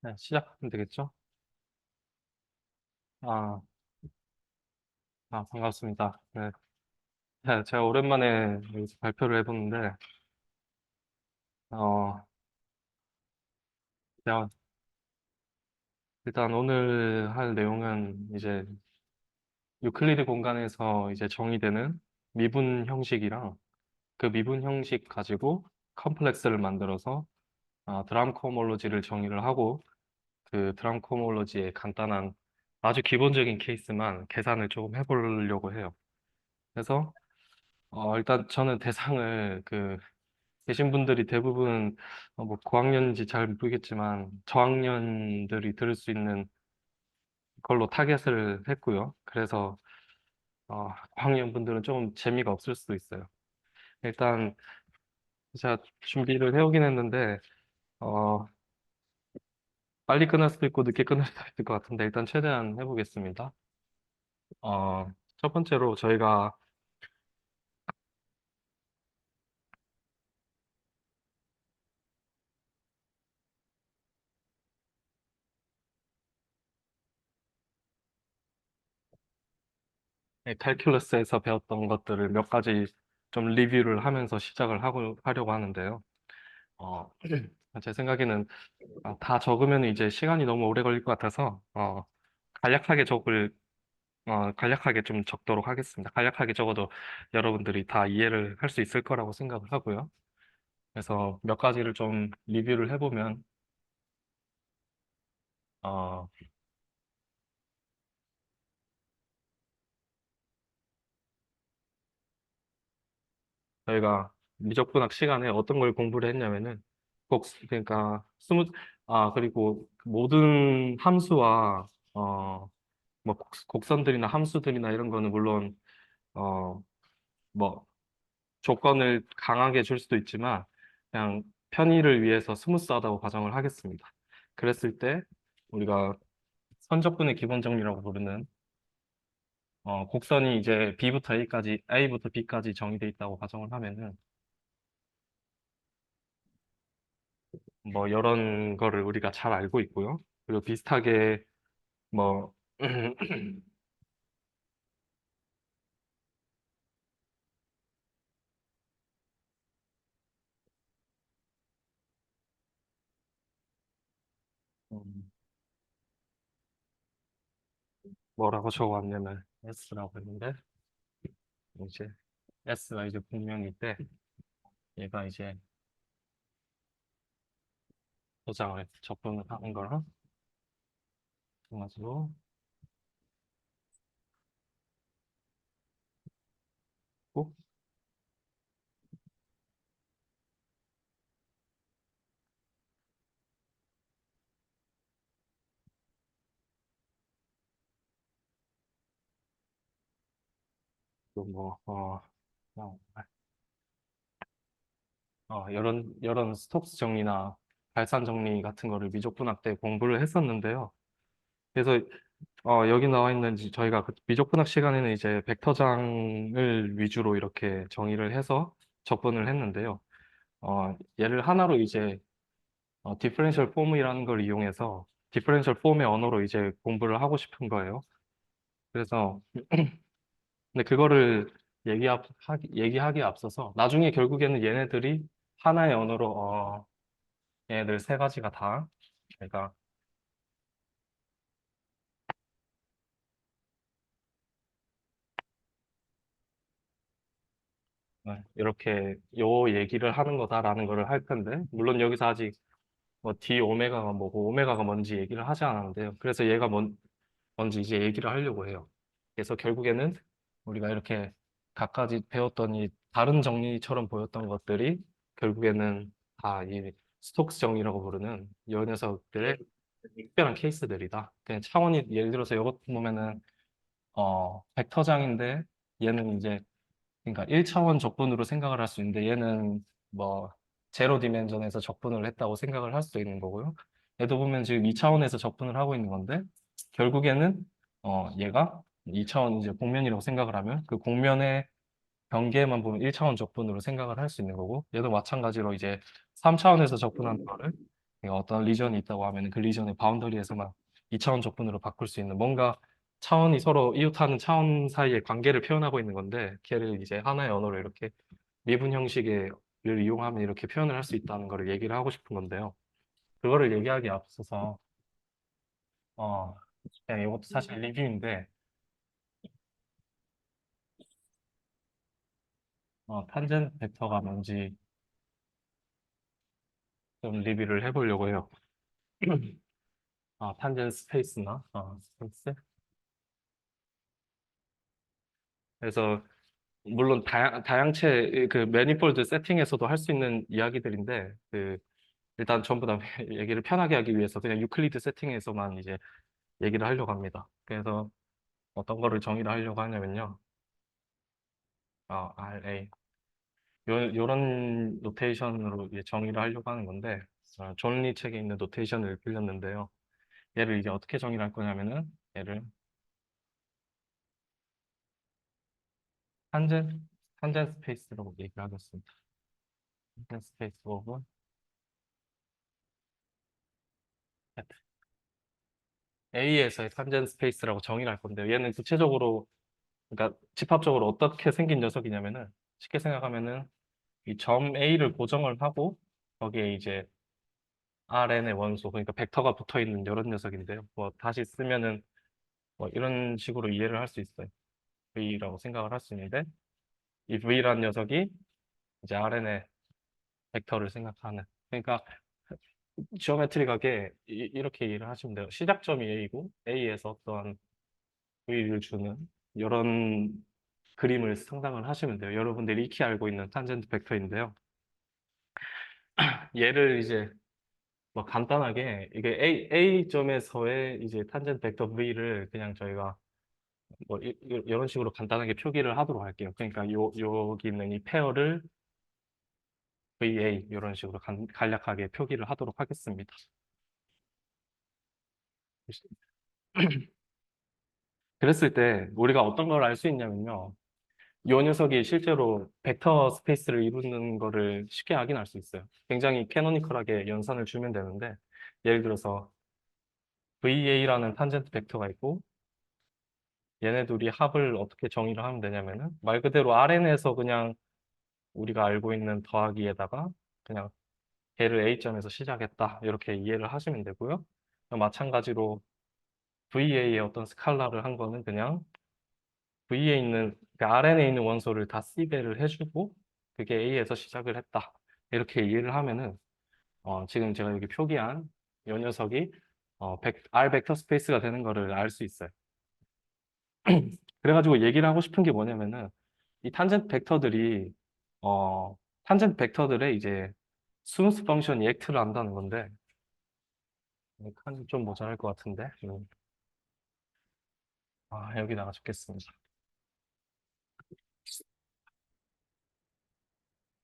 네, 시작하면 되겠죠? 아, 반갑습니다. 네. 네, 제가 오랜만에 여기서 발표를 해보는데, 어, 제가 일단 오늘 할 내용은 이제 유클리드 공간에서 이제 정의되는 미분 형식이랑 그 미분 형식 가지고 컴플렉스를 만들어서 드럼 코홈올로지를 정의를 하고 그 드럼 코홈올로지의 간단한 아주 기본적인 케이스만 계산을 조금 해보려고 해요. 그래서 일단 저는 대상을 계신 분들이 대부분 뭐 고학년인지 잘 모르겠지만 저학년들이 들을 수 있는 걸로 타겟을 했고요. 그래서 고학년 분들은 좀 재미가 없을 수도 있어요. 일단 제가 준비를 해오긴 했는데 어, 빨리 끝날 수도 있고 늦게 끝날 수도 있을 것 같은데 일단 최대한 해보겠습니다. 첫 번째로 저희가 칼큘러스에서 배웠던 것들을 몇 가지 좀 리뷰를 하면서 시작을 하려고 하는데요. 어, 제 생각에는 다 적으면 이제 시간이 너무 오래 걸릴 것 같아서 간략하게 간략하게 좀 적도록 하겠습니다. 간략하게 적어도 여러분들이 다 이해를 할 수 있을 거라고 생각을 하고요. 그래서 몇 가지를 좀 리뷰를 해보면 어, 저희가 미적분학 시간에 어떤 걸 공부를 했냐면은 그러니까 그리고 모든 함수와 뭐 곡선들이나 함수들이나 이런 거는 물론 어, 뭐 조건을 강하게 줄 수도 있지만 그냥 편의를 위해서 스무스하다고 가정을 하겠습니다. 그랬을 때 우리가 선적분의 기본 정리라고 부르는 곡선이 이제 B부터 A까지, A부터 B까지 정의돼 있다고 가정을 하면은 뭐 이런 거를 우리가 잘 알고 있고요. 그리고 비슷하게 뭐 음, 뭐라고 적어왔냐면 S라고 했는데 이제 S가 이제 분명일 때 얘가 이제 도장을 적분을 하는 거랑 마찬가지로 꼭 또 어, 이런 스톡스 정리나 발산 정리 같은 거를 미적분학 때 공부를 했었는데요. 그래서 여기 나와 있는 저희가 그 미적분학 시간에는 이제 벡터장을 위주로 이렇게 정의를 해서 적분을 했는데요. 얘를 하나로 이제 디퍼런셜 폼이라는 걸 이용해서 디퍼런셜 폼의 언어로 이제 공부를 하고 싶은 거예요. 그래서 근데 그거를 얘기하기에 앞서서 나중에 결국에는 얘네들이 하나의 언어로 얘네들 세 가지가 다 그러니까 이렇게 요 얘기를 하는 거다라는 거를 할 텐데 물론 여기서 아직 뭐 D 오메가가 뭐고 오메가가 뭔지 얘기를 하지 않았는데요. 그래서 얘가 뭔지 이제 얘기를 하려고 해요. 그래서 결국에는 우리가 이렇게 각가지 배웠던 이 다른 정리처럼 보였던 것들이 결국에는 다 이 스톡스 정리라고 부르는 이 녀석들의 특별한 케이스들이다. 그냥 차원이 예를 들어서 이것 보면은 벡터장인데 얘는 이제 그러니까 1차원 적분으로 생각을 할 수 있는데 얘는 뭐 제로 디멘전에서 적분을 했다고 생각을 할 수도 있는 거고요. 얘도 보면 지금 2차원에서 적분을 하고 있는 건데 결국에는 얘가 2차원 이제 공면이라고 생각을 하면 그 공면의 경계만 보면 1차원 적분으로 생각을 할 수 있는 거고 얘도 마찬가지로 이제 3차원에서 적분한 거를 그러니까 어떤 리전이 있다고 하면 그 리전의 바운더리에서만 2차원 적분으로 바꿀 수 있는 뭔가 차원이 서로 이웃하는 차원 사이의 관계를 표현하고 있는 건데 걔를 이제 하나의 언어로 이렇게 미분 형식을 이용하면 이렇게 표현을 할 수 있다는 거를 얘기를 하고 싶은 건데요. 그거를 얘기하기 앞서서 어 그냥 이것도 사실 리뷰인데 탄젠트 벡터가 뭔지 좀 리뷰를 해보려고 해요. 탄젠트 스페이스나 스페이스. 그래서 물론 다양체 그 매니폴드 세팅에서도 할 수 있는 이야기들인데 그 일단 전부 다 얘기를 편하게 하기 위해서 그냥 유클리드 세팅에서만 이제 얘기를 하려고 합니다. 그래서 어떤 거를 정의를 하려고 하냐면요. RA 요런 노테이션으로 이제 정의를 하려고 하는 건데 존리 책에 있는 노테이션을 빌렸는데요. 얘를 이제 어떻게 정의를 할 거냐면은 얘를 탄젠 탄젠 스페이스라고 얘기를 하겠습니다. 탄젠 스페이스 오브 A에서의 탄젠 스페이스라고 정의를 할 건데요. 얘는 구체적으로 그러니까 집합적으로 어떻게 생긴 녀석이냐면은 쉽게 생각하면은 이 점 A를 고정을 하고 거기에 이제 Rn의 원소 그러니까 벡터가 붙어 있는 이런 녀석인데요. 뭐 다시 쓰면은 뭐 이런 식으로 이해를 할 수 있어요. V라고 생각을 할 수 있는데 이 V라는 녀석이 이제 Rn의 벡터를 생각하는 그러니까 지오메트릭하게 이렇게 이해를 하시면 돼요. 시작점이 A고 A에서 어떠한 V를 주는 이런 그림을 상상을 하시면 돼요. 여러분들이 익히 알고 있는 탄젠트 벡터인데요. 얘를 이제 뭐 간단하게 이게 A 점에서의 이제 탄젠트 벡터 V를 그냥 저희가 뭐 이런 식으로 간단하게 표기를 하도록 할게요. 그러니까 여기 있는 이 페어를 VA 이런 식으로 간략하게 표기를 하도록 하겠습니다. 그랬을 때 우리가 어떤 걸 알 수 있냐면요. 이 녀석이 실제로 벡터 스페이스를 이루는 거를 쉽게 확인할 수 있어요. 굉장히 캐노니컬하게 연산을 주면 되는데 예를 들어서 VA라는 탄젠트 벡터가 있고 얘네 둘이 합을 어떻게 정의를 하면 되냐면은 말 그대로 RN에서 그냥 우리가 알고 있는 더하기에다가 그냥 걔를 A점에서 시작했다 이렇게 이해를 하시면 되고요. 마찬가지로 VA의 어떤 스칼라를 한 거는 그냥 V에 있는 그 RN에 있는 원소를 다 C배를 해주고 그게 A에서 시작을 했다 이렇게 이해를 하면은 지금 제가 여기 표기한 이 녀석이 R 벡터 스페이스가 되는 거를 알 수 있어요. 그래가지고 얘기를 하고 싶은 게 뭐냐면은 이 탄젠트 벡터들이 탄젠트 벡터들의 이제 스무스 펑션이 액트를 한다는 건데 칸이 좀 모자랄 것 같은데 여기다가 적겠습니다.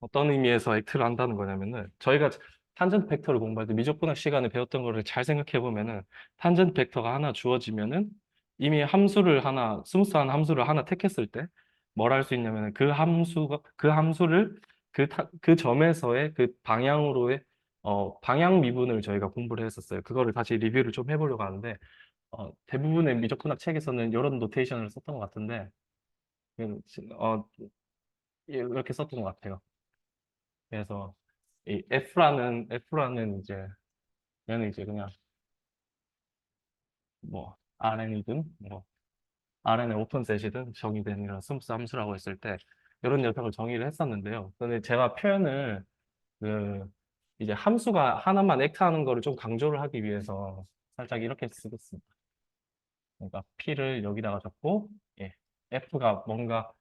어떤 의미에서 액트를 한다는 거냐면은 저희가 탄젠트 벡터를 공부할 때 미적분학 시간에 배웠던 거를 잘 생각해 보면은 탄젠트 벡터가 하나 주어지면은 이미 함수를 하나 스무스한 함수를 하나 택했을 때 뭘 할 수 있냐면은 그 함수를 그 점에서의 그 방향으로의 방향 미분을 저희가 공부를 했었어요. 그거를 다시 리뷰를 좀 해보려고 하는데 대부분의 미적분학 책에서는 이런 노테이션을 썼던 것 같은데 음, 어, 이렇게 썼던 것 같아요. 그래서 이 F라는 이제 얘는 이제 그냥 뭐 RN이든 뭐 RN의 오픈셋이든 정의된 이런 스무스 함수라고 했을 때 이런 녀석을 정의를 했었는데요. 근데 제가 표현을 그 이제 함수가 하나만 액트하는 거를 좀 강조를 하기 위해서 살짝 이렇게 쓰겠습니다. 그러니까 P를 여기다가 적고 예, F가 뭔가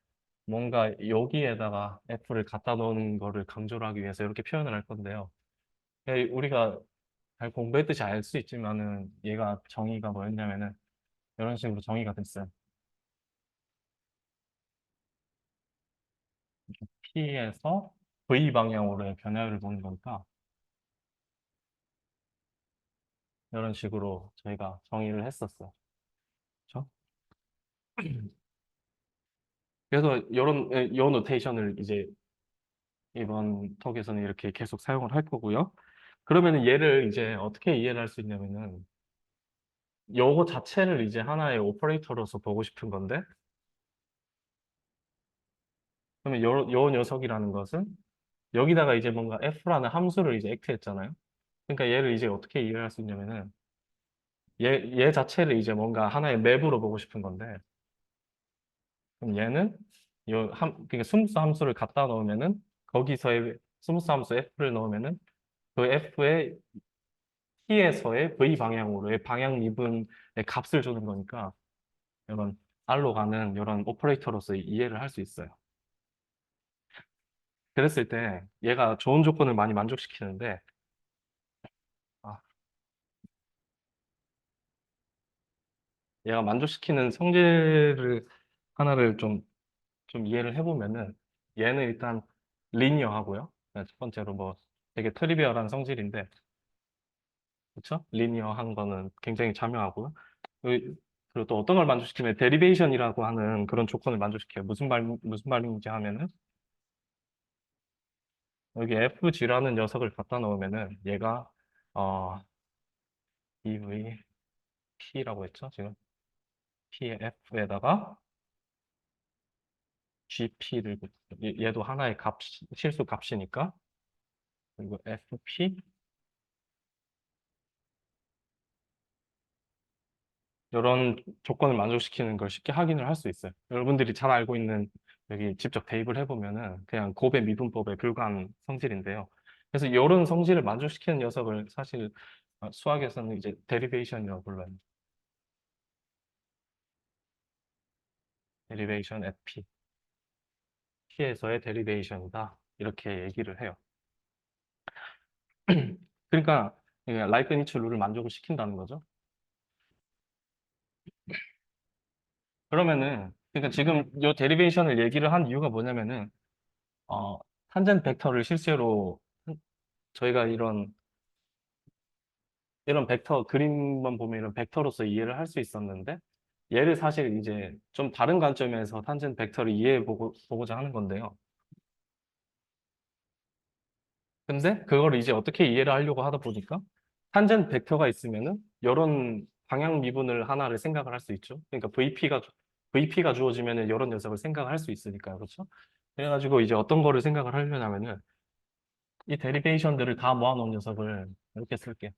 여기에다가 F를 갖다 놓은 거를 강조를 하기 위해서 이렇게 표현을 할 건데요. 우리가 잘 공부했듯이 알 수 있지만은 얘가 정의가 뭐였냐면은 이런 식으로 정의가 됐어요. P에서 V 방향으로의 변화를 보는 거니까 이런 식으로 저희가 정의를 했었어요. 그렇죠? 그래서 요 노테이션을 이제 이번 톡에서는 이렇게 계속 사용을 할 거고요. 그러면은 얘를 이제 어떻게 이해를 할 수 있냐면은 요거 자체를 이제 하나의 오퍼레이터로서 보고 싶은 건데 그러면 요 녀석이라는 것은 여기다가 이제 뭔가 f라는 함수를 이제 액트했잖아요. 그러니까 얘를 이제 어떻게 이해할 수 있냐면은 얘 자체를 이제 뭔가 하나의 맵으로 보고 싶은 건데 그럼 얘는 그러니까 스무스 함수를 갖다 넣으면은 거기서의 스무스 함수 f를 넣으면은 그 f의 t에서의 v 방향으로의 방향 미분의 값을 주는 거니까 이런 R로 가는 이런 오퍼레이터로서 이해를 할 수 있어요. 그랬을 때 얘가 좋은 조건을 많이 만족시키는데 아, 얘가 만족시키는 성질을 하나를 좀 이해를 해보면은 얘는 일단 리니어하고요. 첫 번째로 뭐 되게 트리비얼한 성질인데 그렇죠? 리니어한 거는 굉장히 자명하고요. 그- 그리고 또 어떤 걸 만족시키면 데리베이션이라고 하는 그런 조건을 만족시켜요. 무슨 말인지 하면은 여기 FG라는 녀석을 갖다 놓으면은 얘가 어, EVP라고 했죠? 지금 PF에다가 GP를 얘도 하나의 실수 값이니까 그리고 FP 이런 조건을 만족시키는 걸 쉽게 확인을 할 수 있어요. 여러분들이 잘 알고 있는 여기 직접 대입을 해보면은 그냥 곱의 미분법에 불과한 성질인데요. 그래서 이런 성질을 만족시키는 녀석을 사실 수학에서는 이제 데리베이션이라고 불러요. 데리베이션 at P. P에서의 데리베이션이다. 이렇게 얘기를 해요. 그러니까 라이프니츠 룰을 만족을 시킨다는 거죠. 그러면은 그러니까 지금 이 데리베이션을 얘기를 한 이유가 뭐냐면은 어, 탄젠트 벡터를 실제로 저희가 이런 벡터 그림만 보면 이런 벡터로서 이해를 할 수 있었는데 얘를 사실 이제 좀 다른 관점에서 탄젠트 벡터를 보고자 하는 건데요. 근데 그걸 이제 어떻게 이해를 하려고 하다 보니까 탄젠트 벡터가 있으면은 이런 방향 미분을 하나를 생각을 할 수 있죠. 그러니까 VP가 주어지면은 이런 녀석을 생각을 할 수 있으니까요. 그렇죠? 그래가지고 이제 어떤 거를 생각을 하려냐면은 이 데리베이션들을 다 모아놓은 녀석을 이렇게 쓸게.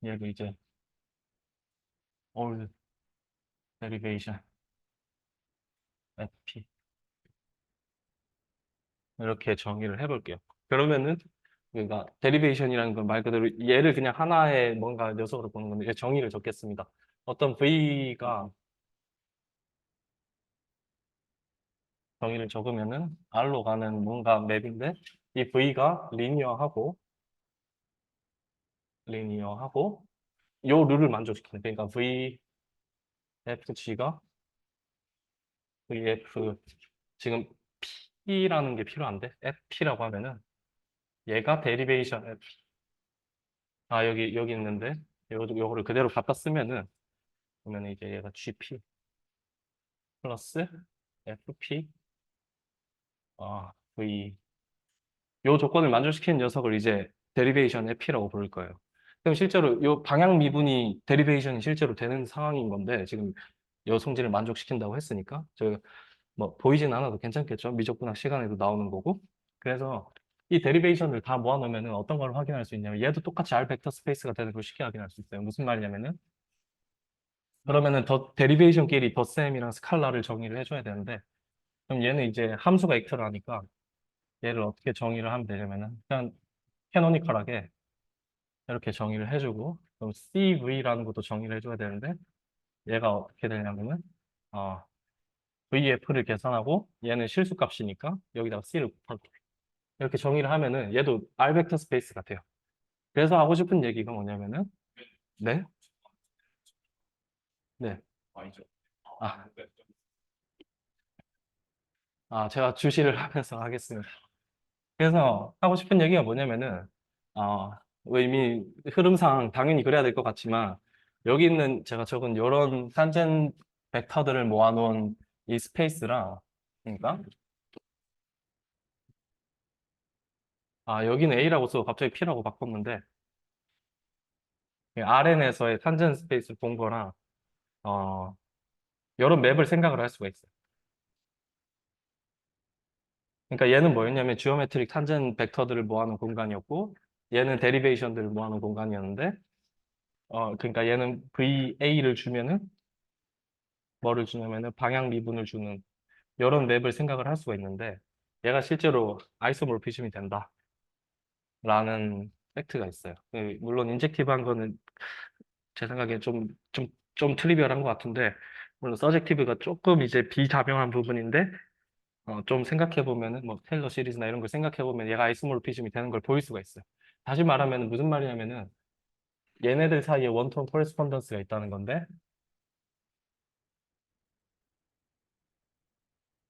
얘를 이제 all derivation fp 이렇게 정의를 해볼게요. 그러면은 그러니까 데리베이션이라는 건 말 그대로 얘를 그냥 하나의 뭔가 녀석으로 보는 건데 이제 정의를 적겠습니다. 어떤 v가 정의를 적으면은 r로 가는 뭔가 맵인데 이 v가 리니어하고 요 룰을 만족시키는 그러니까 vfg가 vf 지금 p라는 게 필요한데 fp라고 하면은 얘가 데리베이션 여기 있는데 요거를 그대로 갖다 쓰면은 그러면 이제 얘가 gp 플러스 fp v 요 조건을 만족시키는 녀석을 이제 데리베이션 fp라고 부를 거예요. 그럼 실제로 요 방향 미분이 데리베이션이 실제로 되는 상황인 건데 지금 요 성질을 만족시킨다고 했으니까 저 뭐 보이진 않아도 괜찮겠죠? 미적분학 시간에도 나오는 거고. 그래서 이 데리베이션을 다 모아놓으면 어떤 걸 확인할 수 있냐면 얘도 똑같이 R 벡터 스페이스가 되는 걸 쉽게 확인할 수 있어요. 무슨 말이냐면은 그러면은 더 데리베이션끼리 덧셈이랑 스칼라를 정의를 해줘야 되는데 그럼 얘는 이제 함수가 벡터를 하니까 얘를 어떻게 정의를 하면 되냐면은 그냥 캐노니컬하게 이렇게 정의를 해주고 그럼 CV라는 것도 정의를 해줘야 되는데 얘가 어떻게 되냐면은 어, VF를 계산하고 얘는 실수값이니까 여기다가 C를 곱할게. 이렇게 정의를 하면은 얘도 R 벡터 스페이스 같아요. 그래서 하고 싶은 얘기가 뭐냐면은 네? 네. 아, 제가 주시를 하면서 하겠습니다. 그래서 하고 싶은 얘기가 뭐냐면은 뭐 이미 흐름상 당연히 그래야 될 것 같지만 여기 있는 제가 적은 이런 탄젠 벡터들을 모아놓은 이 스페이스랑 그러니까 아, 여기는 A라고 쓰고 갑자기 P라고 바꿨는데, RN에서의 탄젠트 스페이스를 본 거랑, 어, 여러 맵을 생각을 할 수가 있어요. 그러니까 얘는 뭐였냐면, 지오메트릭 탄젠트 벡터들을 모아놓은 공간이었고, 얘는 데리베이션들을 모아놓은 공간이었는데, 그러니까 얘는 VA를 주면은, 뭐를 주냐면은, 방향 미분을 주는, 여러 맵을 생각을 할 수가 있는데, 얘가 실제로 아이소모르피즘이 된다라는 팩트가 있어요. 물론 인젝티브한 거는 제 생각에 좀 트리비얼한 것 같은데, 물론 서젝티브가 조금 이제 비자명한 부분인데, 좀 생각해보면은, 뭐, 테일러 시리즈나 이런 걸 생각해보면 얘가 아이소모르피즘이 되는 걸 보일 수가 있어요. 다시 말하면 무슨 말이냐면은, 얘네들 사이에 원톤 코레스폰던스가 있다는 건데,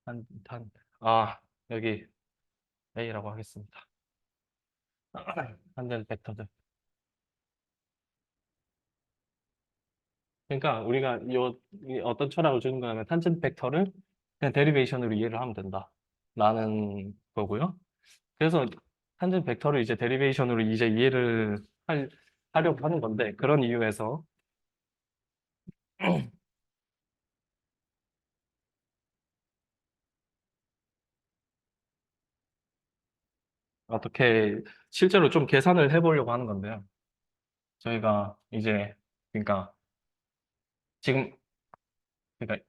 한, 한, 아, 여기 A라고 하겠습니다. 한전 벡터들. 그러니까 우리가 이 어떤 철학을 주는 거냐면, 탄젠트 벡터를 그냥 데리베이션으로 이해를 하면 된다라는 거고요. 그래서 탄젠트 벡터를 이제 데리베이션으로 이제 이해를 할, 하려고 하는 건데, 그런 이유에서 어떻게 실제로 좀 계산을 해보려고 하는 건데요. 저희가 이제 그러니까 지금 그러니까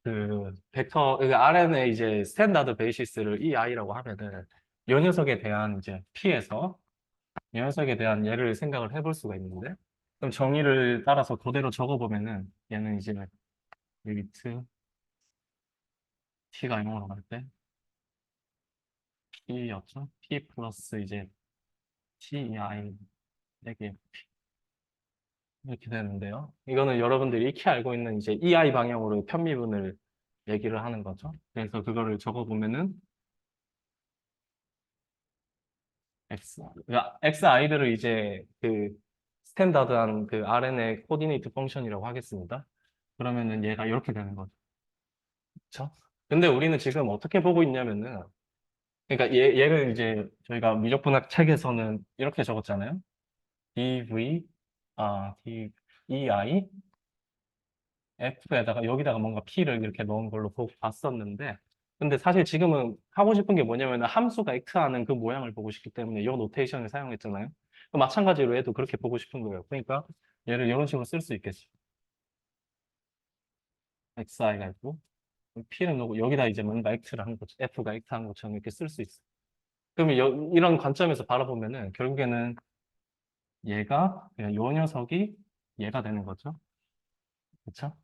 그 벡터 그 RN의 이제 스탠다드 베이시스를 EI라고 하면은 이 녀석에 대한 이제 P에서 이 녀석에 대한 예를 생각을 해볼 수가 있는데, 그럼 정의를 따라서 그대로 적어보면은 얘는 이제 리미트 T가 0으로 갈 때 P였죠? P 플러스 이제 TEI 내게 이렇게 되는데요. 이거는 여러분들이 익히 알고 있는 이제 EI 방향으로 편미분을 얘기를 하는 거죠. 그래서 그거를 적어보면은 XI들을 이제 그 스탠다드한 그 RN의 코디네이트 펑션이라고 하겠습니다. 그러면은 얘가 이렇게 되는 거죠. 그렇죠? 근데 우리는 지금 어떻게 보고 있냐면은, 그러니까 얘를 이제 저희가 미적분학 책에서는 이렇게 적었잖아요. DEI F에다가 여기다가 뭔가 P를 이렇게 넣은 걸로 보고 봤었는데, 근데 사실 지금은 하고 싶은 게 뭐냐면 함수가 X하는 그 모양을 보고 싶기 때문에 이 노테이션을 사용했잖아요. 마찬가지로 해도 그렇게 보고 싶은 거예요. 그러니까 얘를 이런 식으로 쓸 수 있겠죠. XI가 있고 P는 넣고 여기다 이제 뭔가 X를 한 거죠. F가 X 한 것처럼 이렇게 쓸 수 있어요. 그러면 이런 관점에서 바라보면은 결국에는 얘가 그냥 요 녀석이 얘가 되는 거죠. 그렇죠?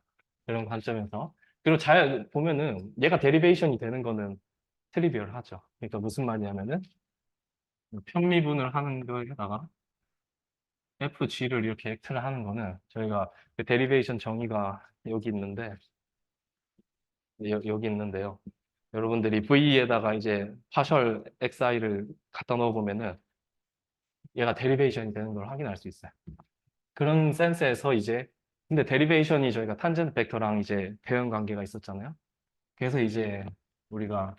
그런 관점에서. 그리고 잘 보면은 얘가 데리베이션이 되는 거는 트리비얼하죠. 그러니까 무슨 말이냐면은 편미분을 하는 거에다가 FG를 이렇게 액트를 하는 거는 저희가 그 데리베이션 정의가 여기 있는데요. 여러분들이 V에다가 이제 파셜 XI를 갖다 넣어보면은 얘가 데리베이션이 되는 걸 확인할 수 있어요. 그런 센스에서 이제 근데 데리베이션이 저희가 탄젠트 벡터랑 이제 대응 관계가 있었잖아요. 그래서 이제 우리가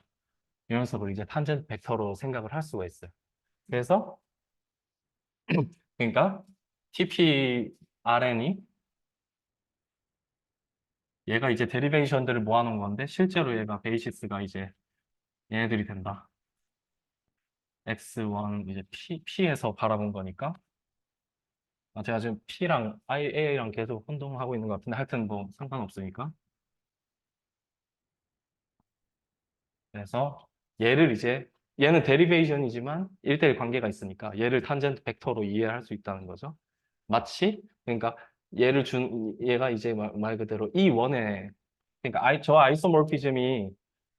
이 녀석을 이제 탄젠트 벡터로 생각을 할 수가 있어요. 그래서 그러니까 TPRN이 얘가 이제 데리베이션들을 모아놓은 건데 실제로 얘가 베이시스가 이제 얘네들이 된다. X1 이제 P에서 바라본 거니까 제가 지금 P랑 A랑 계속 혼동하고 있는 것 같은데 하여튼 뭐 상관없으니까 그래서 얘를 이제 얘는 데리베이션이지만 1대1 관계가 있으니까 얘를 탄젠트 벡터로 이해할 수 있다는 거죠. 마치 그러니까 얘가 이제 말 그대로 이 원의 그러니까 저 아이소모르피즘이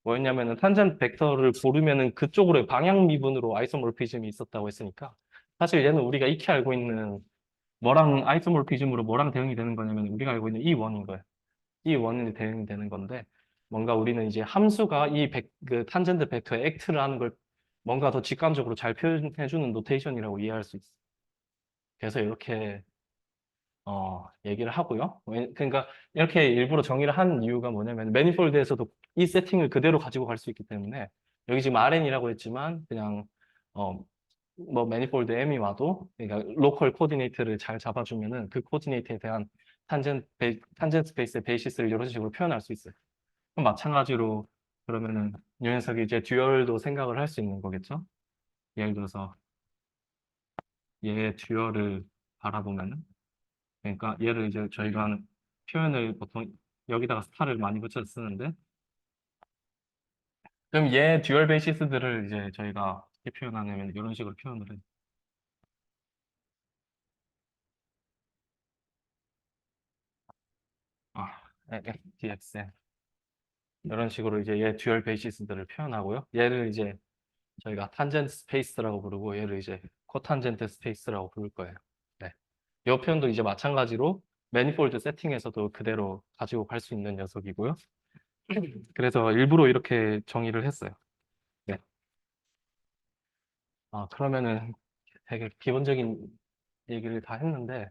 뭐였냐면은 탄젠트 벡터를 고르면은 그쪽으로 방향 미분으로 아이소모르피즘이 있었다고 했으니까 사실 얘는 우리가 익히 알고 있는 뭐랑 아이소모르피즘으로 뭐랑 대응이 되는 거냐면 우리가 알고 있는 이 원인 거예요. 이 원인이 대응이 되는 건데 뭔가 우리는 이제 함수가 그 탄젠트 벡터의 액트를 하는 걸 뭔가 더 직관적으로 잘 표현해주는 노테이션이라고 이해할 수 있어. 그래서 이렇게 얘기를 하고요. 그러니까 이렇게 일부러 정의를 한 이유가 뭐냐면 매니폴드에서도 이 세팅을 그대로 가지고 갈 수 있기 때문에 여기 지금 RN이라고 했지만 그냥 어, 뭐 매니폴드 M이 와도 그러니까 로컬 코디네이트를 잘 잡아주면은 그 코디네이트에 대한 탄젠 스페이스의 베이시스를 이런 식으로 표현할 수 있어요. 그럼 마찬가지로 그러면은 이 녀석이 이제 듀얼도 생각을 할 수 있는 거겠죠? 예를 들어서 얘의 듀얼을 바라보면은 그러니까 얘를 이제 저희가 하는 표현을 보통 여기다가 스타를 많이 붙여서 쓰는데 그럼 얘 듀얼 베이시스들을 이제 저희가 어떻게 표현하냐면 이런 식으로 표현을 해요. 아, DXN 이런 식으로 이제 얘 듀얼 베이시스들을 표현하고요. 얘를 이제 저희가 탄젠트 스페이스라고 부르고 얘를 이제 코탄젠트 스페이스라고 부를 거예요. 네. 이 표현도 이제 마찬가지로 매니폴드 세팅에서도 그대로 가지고 갈 수 있는 녀석이고요. 그래서 일부러 이렇게 정의를 했어요. 네. 그러면은 되게 기본적인 얘기를 다 했는데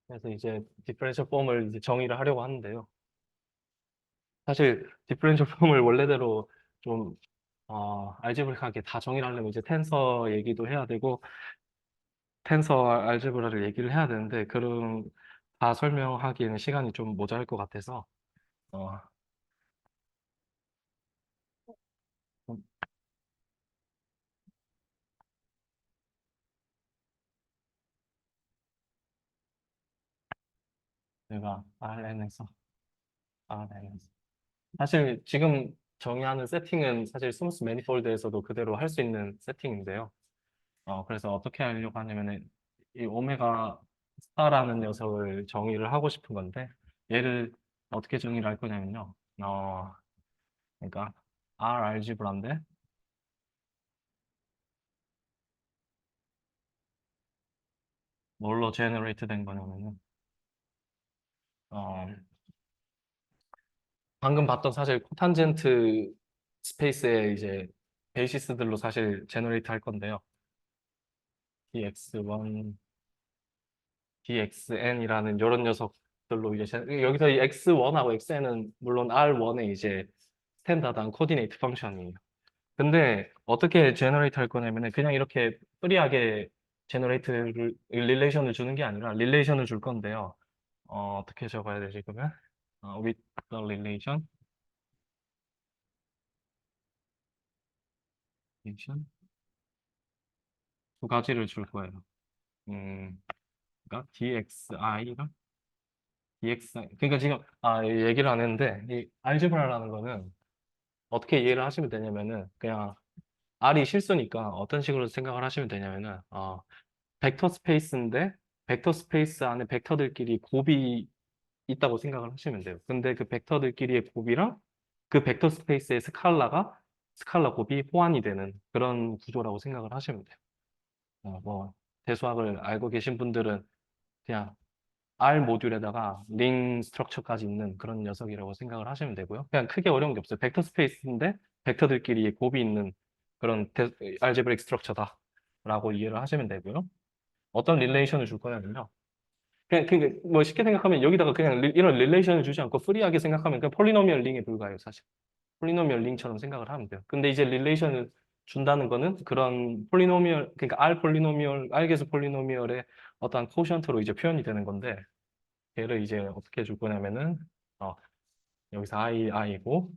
그래서 이제 디퍼런셜 폼을 이제 정의를 하려고 하는데요. 사실 디퍼런셜 폼을 원래대로 좀 알제브릭하게 다 정의를 하려면 이제 텐서 얘기도 해야 되고 텐서 알제브라를 얘기를 해야 되는데 그런 다 설명하기에는 시간이 좀 모자랄 것 같아서 어, 좀 내가 RN에서 사실 지금 정의하는 세팅은 사실 스무스 매니폴드에서도 그대로 할 수 있는 세팅인데요. 그래서 어떻게 하려고 하냐면은 이 오메가 스타라는 녀석을 정의를 하고 싶은 건데 얘를 어떻게 정의를 할 거냐면요. 그러니까 R 알지브라인데 뭘로 제너레이트 된 거냐면요. 어, 방금 봤던 사실 코탄젠트 스페이스의 이제 베이시스들로 사실 제너레이트 할 건데요. dx1, dxn이라는 이런 녀석들로 이제 여기서 이 x1하고 xn은 물론 r1의 이제 스탠다드한 코디네이트 펑션이에요. 근데 어떻게 제너레이트 할 거냐면은 그냥 이렇게 프리하게 제너레이트를 릴레이션을 주는 게 아니라 릴레이션을 줄 건데요. 어떻게 적어야 되지 그러면? With the relation 두 가지를 줄 거예요. 음, 그러니까 dxi 그러니까 지금 얘기를 안 했는데 이 알제브라라는 거는 어떻게 이해를 하시면 되냐면은 그냥 R이 실수니까 어떤 식으로 생각을 하시면 되냐면은 벡터 스페이스인데 벡터 스페이스 안에 벡터들끼리 곱이 있다고 생각을 하시면 돼요. 근데 그 벡터들끼리의 곱이랑 그 벡터 스페이스의 스칼라 곱이 호환이 되는 그런 구조라고 생각을 하시면 돼요. 뭐 대수학을 알고 계신 분들은 그냥 R 모듈에다가 링 스트럭처까지 있는 그런 녀석이라고 생각을 하시면 되고요. 그냥 크게 어려운 게 없어요. 벡터 스페이스인데 벡터들끼리 곱이 있는 그런 알제브릭 스트럭처다라고 이해를 하시면 되고요. 어떤 릴레이션을 줄 거냐면요. 그냥 뭐 쉽게 생각하면 여기다가 그냥 이런 릴레이션을 주지 않고 프리하게 생각하면 그냥 폴리노미얼 링에 불과해요, 사실. 폴리노미얼 링처럼 생각을 하면 돼요. 근데 이제 릴레이션을 준다는 거는 그런 폴리노미얼, 그러니까 R 폴리노미얼, R계수 폴리노미얼의 어떠한 코션트로 이제 표현이 되는 건데 얘를 이제 어떻게 줄 거냐면은 어, 여기서 i고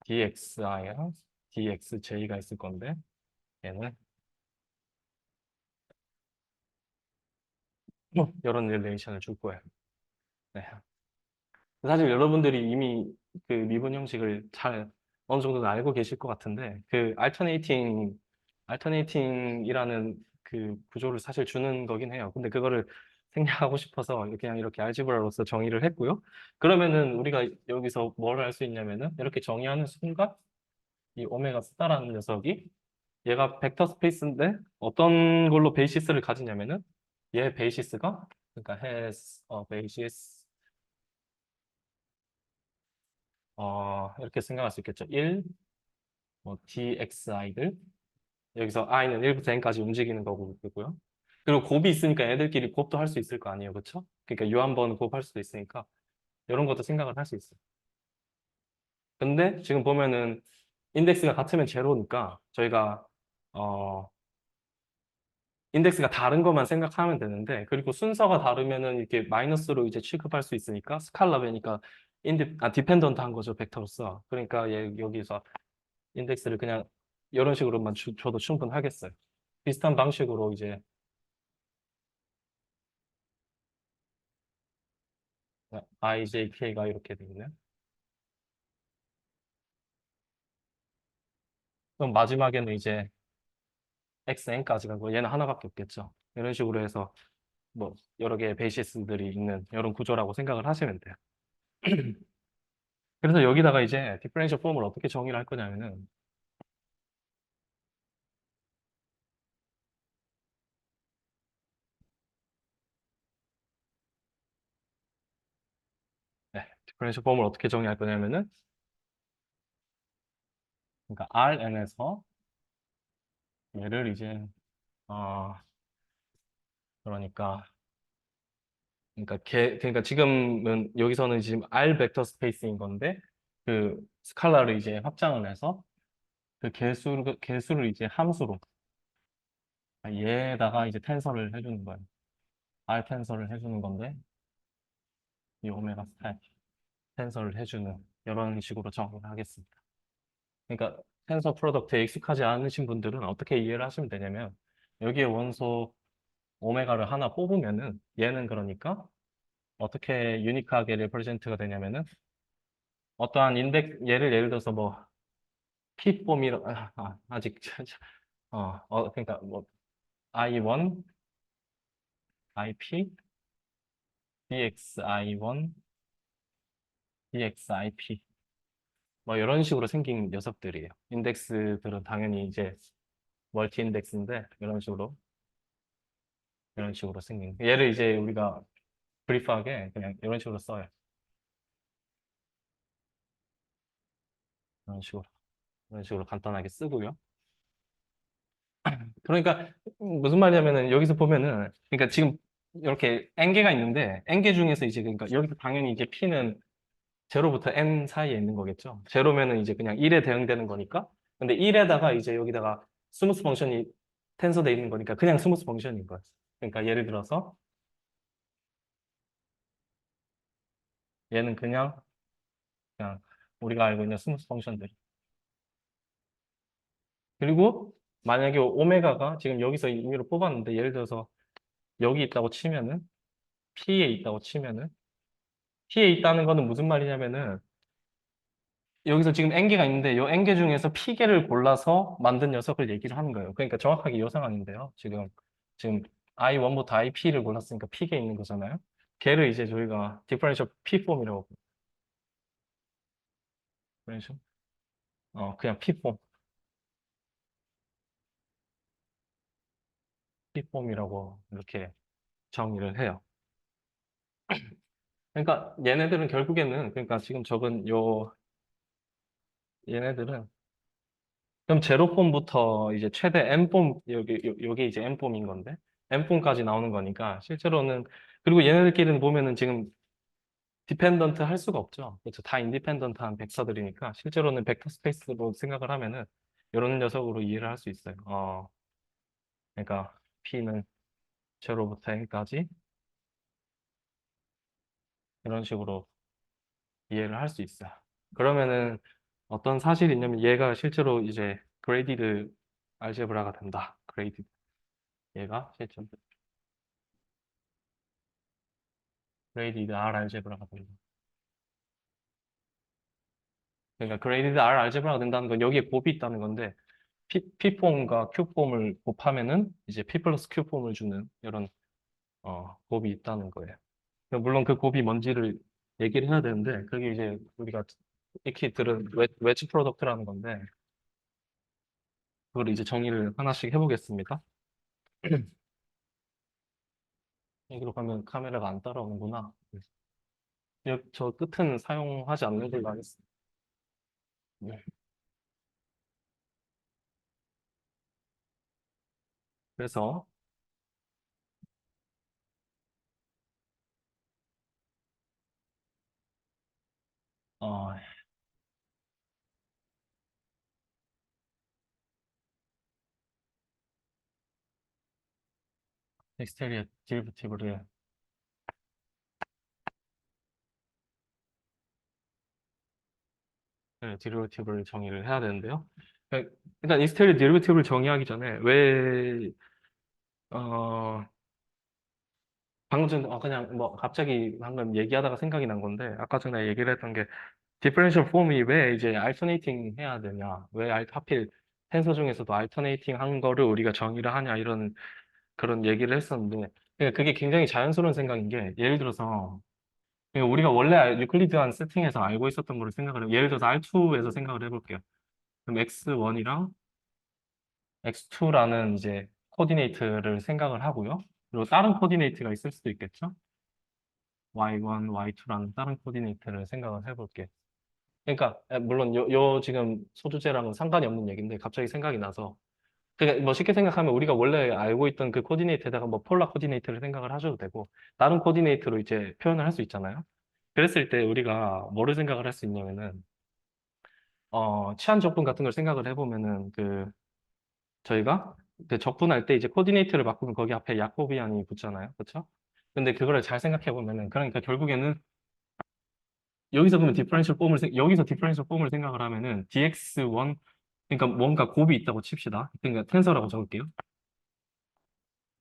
dxi랑 dxj가 있을 건데 얘는 이런 릴레이션을 줄 거예요. 네. 사실 여러분들이 이미 그 미분 형식을 잘 어느 정도는 알고 계실 것 같은데 그 알터네이팅이라는 그 구조를 사실 주는 거긴 해요. 근데 그거를 생략하고 싶어서 그냥 이렇게 알지브라로서 정의를 했고요. 그러면은 우리가 여기서 뭘 할 수 있냐면은 이렇게 정의하는 순간 이 오메가 스타라는 녀석이 얘가 벡터 스페이스인데 어떤 걸로 베이시스를 가지냐면은 얘 베이시스가 그러니까 has a basis 이렇게 생각할 수 있겠죠. 1, 뭐 dxi들 여기서 i는 1부터 n까지 움직이는 거고요. 그리고 곱이 있으니까 애들끼리 곱도 할 수 있을 거 아니에요. 그렇죠? 그러니까 유 한 번 곱할 수도 있으니까 이런 것도 생각을 할 수 있어요. 근데 지금 보면은 인덱스가 같으면 제로니까 저희가 어, 인덱스가 다른 것만 생각하면 되는데 그리고 순서가 다르면은 이렇게 마이너스로 이제 취급할 수 있으니까 스칼라베니까 디펜던트 한 거죠 벡터로서. 그러니까 여기서 인덱스를 그냥 이런 식으로만 줘도 충분하겠어요. 비슷한 방식으로 이제 ijk가 이렇게 돼 있네. 그럼 마지막에는 이제 xn까지 가고 얘는 하나밖에 없겠죠. 이런 식으로 해서 뭐 여러 개의 베이시스들이 있는 이런 구조라고 생각을 하시면 돼요. 그래서 여기다가 이제 디퍼런셜 폼을 어떻게 정의를 할 거냐면은 디퍼런셜 폼을 어떻게 정의할 거냐면은 그러니까 Rn에서 얘를 이제 어 그러니까 그러니까 지금은 여기서는 지금 R 벡터 스페이스인 건데 그 스칼라를 이제 확장을 해서 그 개수를 이제 함수로 얘에다가 이제 텐서를 해주는 거예요. R 텐서를 해주는 건데 이 오메가 스타일 텐서를 해주는 이런 식으로 정의를 하겠습니다. 그러니까 텐서 프로덕트에 익숙하지 않으신 분들은 어떻게 이해를 하시면 되냐면 여기에 원소 오메가를 하나 뽑으면은 얘는 그러니까 어떻게 유니크하게 레프레젠트가 되냐면은 어떠한 얘를 예를 들어서 뭐 P폼이라 아직 그러니까 뭐 I1, IP, DXI1, DXIP 뭐 이런 식으로 생긴 녀석들이에요. 인덱스들은 당연히 이제 멀티 인덱스인데 이런 식으로 생긴 얘를 이제 우리가 브리프하게 그냥 이런 식으로 써요. 이런 식으로 이런 식으로 간단하게 쓰고요. 그러니까 무슨 말이냐면은 여기서 보면은 그러니까 지금 이렇게 n개가 있는데 n개 중에서 이제 그러니까 여기서 당연히 이제 p는 제로부터 n 사이에 있는 거겠죠. 제로면은 이제 그냥 1에 대응되는 거니까. 근데 1에다가 이제 여기다가 스무스 펑션이 텐서돼 있는 거니까 그냥 스무스 펑션인 거예요. 그러니까 예를 들어서 얘는 그냥 우리가 알고 있는 스무스 펑션들. 그리고 만약에 오메가가 지금 여기서 임의로 뽑았는데 예를 들어서 여기 있다고 치면은 P에 있다고 치면은 P에 있다는 거는 무슨 말이냐면은 여기서 지금 N개가 있는데 이 N개 중에서 P개를 골라서 만든 녀석을 얘기를 하는 거예요. 그러니까 정확하게 이 상황인데요. 지금 I1부터 IP를 골랐으니까 P개 있는 거잖아요. 걔를 이제 저희가 디퍼런셜 P폼이라고 디퍼런셜 그냥 P폼이라고 이렇게 정의를 해요. 그러니까 얘네들은 결국에는 그러니까 지금 적은 얘네들은 그럼 제로폼부터 이제 최대 N폼 여기 이제 N폼인 건데 N폼까지 나오는 거니까 실제로는 그리고 얘네들끼리는 보면은 지금 디펜던트 할 수가 없죠. 그렇죠. 다 인디펜던트한 벡터들이니까 실제로는 벡터 스페이스로 생각을 하면은 이런 녀석으로 이해를 할 수 있어요. 그러니까 P는 제로부터 N까지 이런 식으로 이해를 할 수 있어요. 그러면은 어떤 사실이 있냐면 얘가 실제로 이제 그레이디드 알제브라가 된다. 그레이디드 얘가 실제로 그레이디드 R 알제브라가 된다. 그러니까 그레이디드 R 알제브라가 된다는 건 여기에 곱이 있다는 건데 P폼과 Q폼을 곱하면은 이제 P 플러스 Q폼을 주는 이런 곱이 있다는 거예요. 물론 그 곱이 뭔지를 얘기를 해야 되는데 그게 이제 우리가 익히 들은 웨지 프로덕트라는 건데 그걸 이제 정의를 하나씩 해보겠습니다. 여기로 가면 카메라가 안 따라오는구나. 저 끝은 사용하지 않는 걸로 하겠습니다. 네. 그래서 어, 엑스테리어 디리버티브를 디리버티브를 정의를 해야 되는데요. 일단 익스테리어 디리버티브를 정의하기 전에 왜 방금 전에 그냥 뭐 갑자기 방금 얘기하다가 생각이 난 건데 아까 전에 얘기를 했던 게 디퍼런셜 폼이 왜 이제 알터네이팅 해야 되냐 왜 하필 텐서 중에서도 알터네이팅 한 거를 우리가 정의를 하냐 이런 그런 얘기를 했었는데 그러니까 그게 굉장히 자연스러운 생각인 게 예를 들어서 그러니까 우리가 원래 유클리드한 세팅에서 알고 있었던 거를 생각을 예를 들어서 R2에서 생각을 해볼게요. 그럼 X1이랑 X2라는 이제 코디네이트를 생각을 하고요. 그리고 다른 코디네이트가 있을 수도 있겠죠. Y1, Y2라는 다른 코디네이트를 생각을 해볼게. 그러니까 물론 요 지금 소주제랑은 상관이 없는 얘기인데 갑자기 생각이 나서 그러니까 뭐 쉽게 생각하면 우리가 원래 알고 있던 그 코디네이트에다가 뭐 폴라 코디네이트를 생각을 하셔도 되고 다른 코디네이트로 이제 표현을 할 수 있잖아요. 그랬을 때 우리가 뭐를 생각을 할 수 있냐면은 치안 적분 같은 걸 생각을 해보면은 저희가 그 적분할 때 이제 코디네이트를 바꾸면 거기 앞에 야코비안이 붙잖아요. 그렇죠? 근데 그거를 잘 생각해 보면은 그러니까 결국에는 여기서 그러면 여기서 디퍼런셜 폼을 생각을 하면은 dx1 그러니까 뭔가 곱이 있다고 칩시다. 그러니까 텐서라고 적을게요.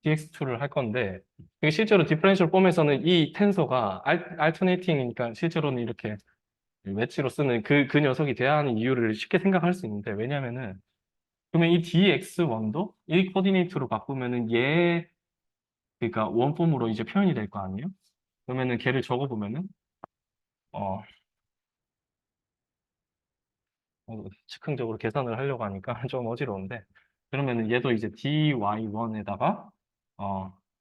dx2를 할 건데 이게 실제로 디퍼런셜 폼에서는 이 텐서가 알터네이팅이니까 실제로는 이렇게 웨지로 쓰는 그 녀석이 돼야 하는 이유를 쉽게 생각할 수 있는데 왜냐면은 그러면 이 dx1도 이 코디네이트로 바꾸면은 얘 그러니까 원폼으로 이제 표현이 될 거 아니에요? 그러면은 걔를 적어보면은 어, 즉흥적으로 계산을 하려고 하니까 좀 어지러운데 그러면은 얘도 이제 dy1에다가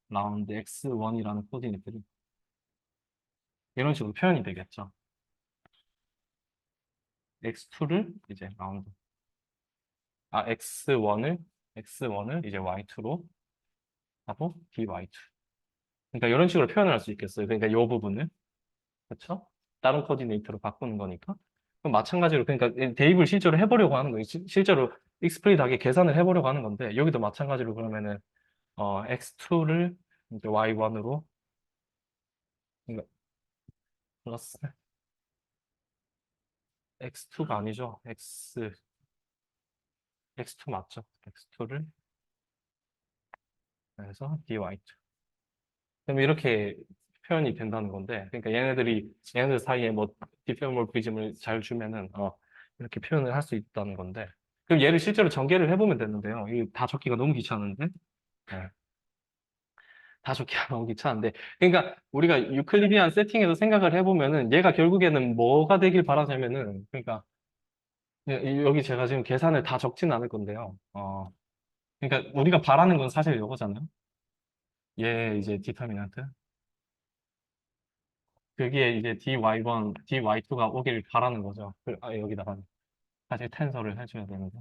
라운드 x1이라는 코디네이트를 이런 식으로 표현이 되겠죠. x2를 이제 라운드 x1을 이제 y2로 하고 dy2 그러니까 이런 식으로 표현을 할 수 있겠어요. 그러니까 이 부분을 그렇죠? 다른 코디네이터로 바꾸는 거니까. 그럼 마찬가지로 그러니까 대입을 실제로 해보려고 하는 거예요. 실제로 익스플리트하게 계산을 해보려고 하는 건데 여기도 마찬가지로 그러면은 x2를 이제 y1으로 그러니까 플러스 x2가 아니죠. x2 맞죠? x2를 그래서 dy2. 그럼 이렇게 표현이 된다는 건데 그러니까 얘네들 사이에 뭐 디페모르피즘을 잘 주면은 이렇게 표현을 할 수 있다는 건데 그럼 얘를 실제로 전개를 해보면 되는데요. 이거 다 적기가 너무 귀찮은데 네. 다 적기가 너무 귀찮은데 그러니까 우리가 유클리디안 세팅에서 생각을 해보면은 얘가 결국에는 뭐가 되길 바라냐면은 그러니까 여기 제가 지금 계산을 다 적진 않을 건데요. 그러니까 우리가 바라는 건 사실 이거잖아요. 얘 이제 디터미넌트 그게 이제 dy1, dy2가 오길 바라는 거죠. 여기다가 사실 텐서를 해줘야 되는데.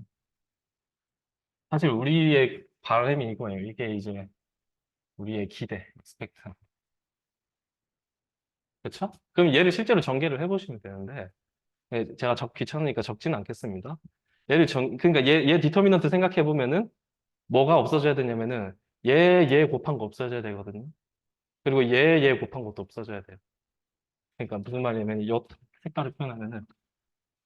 사실 우리의 바람이 이거예요. 이게 이제 우리의 기대, expect. 그렇죠? 그럼 얘를 실제로 전개를 해보시면 되는데, 제가 귀찮으니까 적지는 않겠습니다. 그러니까 얘 디터미넌트 생각해보면은 뭐가 없어져야 되냐면은 얘 곱한 거 없어져야 되거든요. 그리고 얘 곱한 것도 없어져야 돼요. 그러니까 무슨 말이냐면 이 색깔을 표현하면은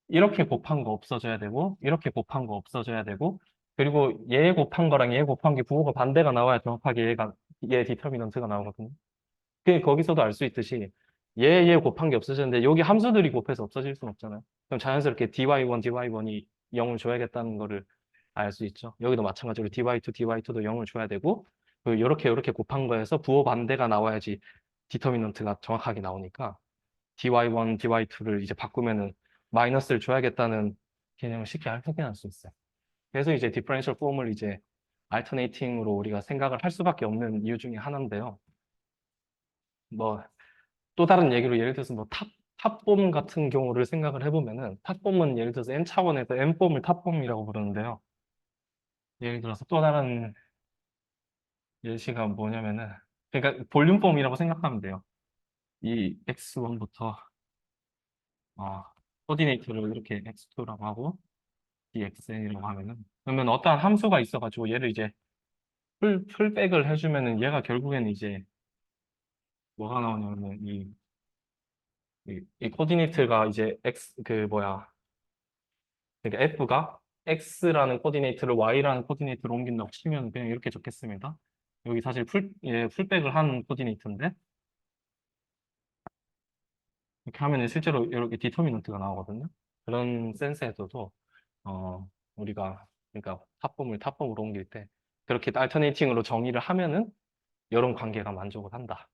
이렇게 곱한 거 없어져야 되고, 이렇게 곱한 거 없어져야 되고, 그리고 얘 곱한 거랑 얘 곱한 게 부호가 반대가 나와야 정확하게 얘 디터미넌트가 나오거든요. 거기서도 알 수 있듯이, 얘 곱한 게 없어졌는데, 여기 함수들이 곱해서 없어질 수는 없잖아요. 그럼 자연스럽게 dy1이 0을 줘야겠다는 거를 알 수 있죠. 여기도 마찬가지로 dy2도 0을 줘야 되고, 이렇게 곱한 거에서 부호 반대가 나와야지 디터미넌트가 정확하게 나오니까, dy1, dy2를 이제 바꾸면은 마이너스를 줘야겠다는 개념을 쉽게 확인할 수 있어요. 그래서 이제 디퍼런셜 폼을 이제 알터네이팅으로 우리가 생각을 할 수밖에 없는 이유 중에 하나인데요. 뭐 또 다른 얘기로 예를 들어서 뭐 탑폼 같은 경우를 생각을 해보면은 탑폼은 예를 들어서 n 차원에서 n폼을 탑폼이라고 부르는데요. 예를 들어서 또 다른 예시가 뭐냐면은 그러니까 볼륨폼이라고 생각하면 돼요. 이 x1부터 코디네이트를 이렇게 x2라고 하고 dxn이라고 하면은 그러면 어떠한 함수가 있어가지고 얘를 이제 풀백을 해주면은 얘가 결국에는 이제 뭐가 나오냐면 이 코디네이트가 이제 그 뭐야, 그러니까 F가 X라는 코디네이트를 Y라는 코디네이트로 옮긴다고 치면 그냥 이렇게 적겠습니다. 여기 사실 풀백을 한 코디네이트인데 이렇게 하면 실제로 이렇게 디터미넌트가 나오거든요. 그런 센스에서도 우리가 그러니까 탑범으로 옮길 때 그렇게 알터네이팅으로 정의를 하면은 이런 관계가 만족을 한다.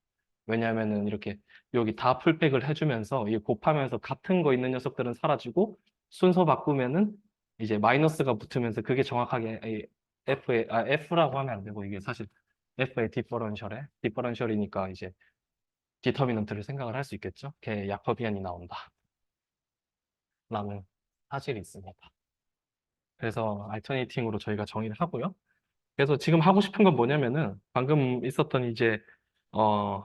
왜냐하면은 이렇게 여기 다 풀백을 해주면서 이 곱하면서 같은 거 있는 녀석들은 사라지고 순서 바꾸면은 이제 마이너스가 붙으면서 그게 정확하게 이 F라고 하면 안 되고 이게 사실 F의 디퍼런셜이니까 이제 디터미넌트를 생각을 할 수 있겠죠. 걔 야커비안이 나온다. 라는 사실이 있습니다. 그래서 알터네이팅으로 저희가 정의를 하고요. 그래서 지금 하고 싶은 건 뭐냐면은 방금 있었던 이제 어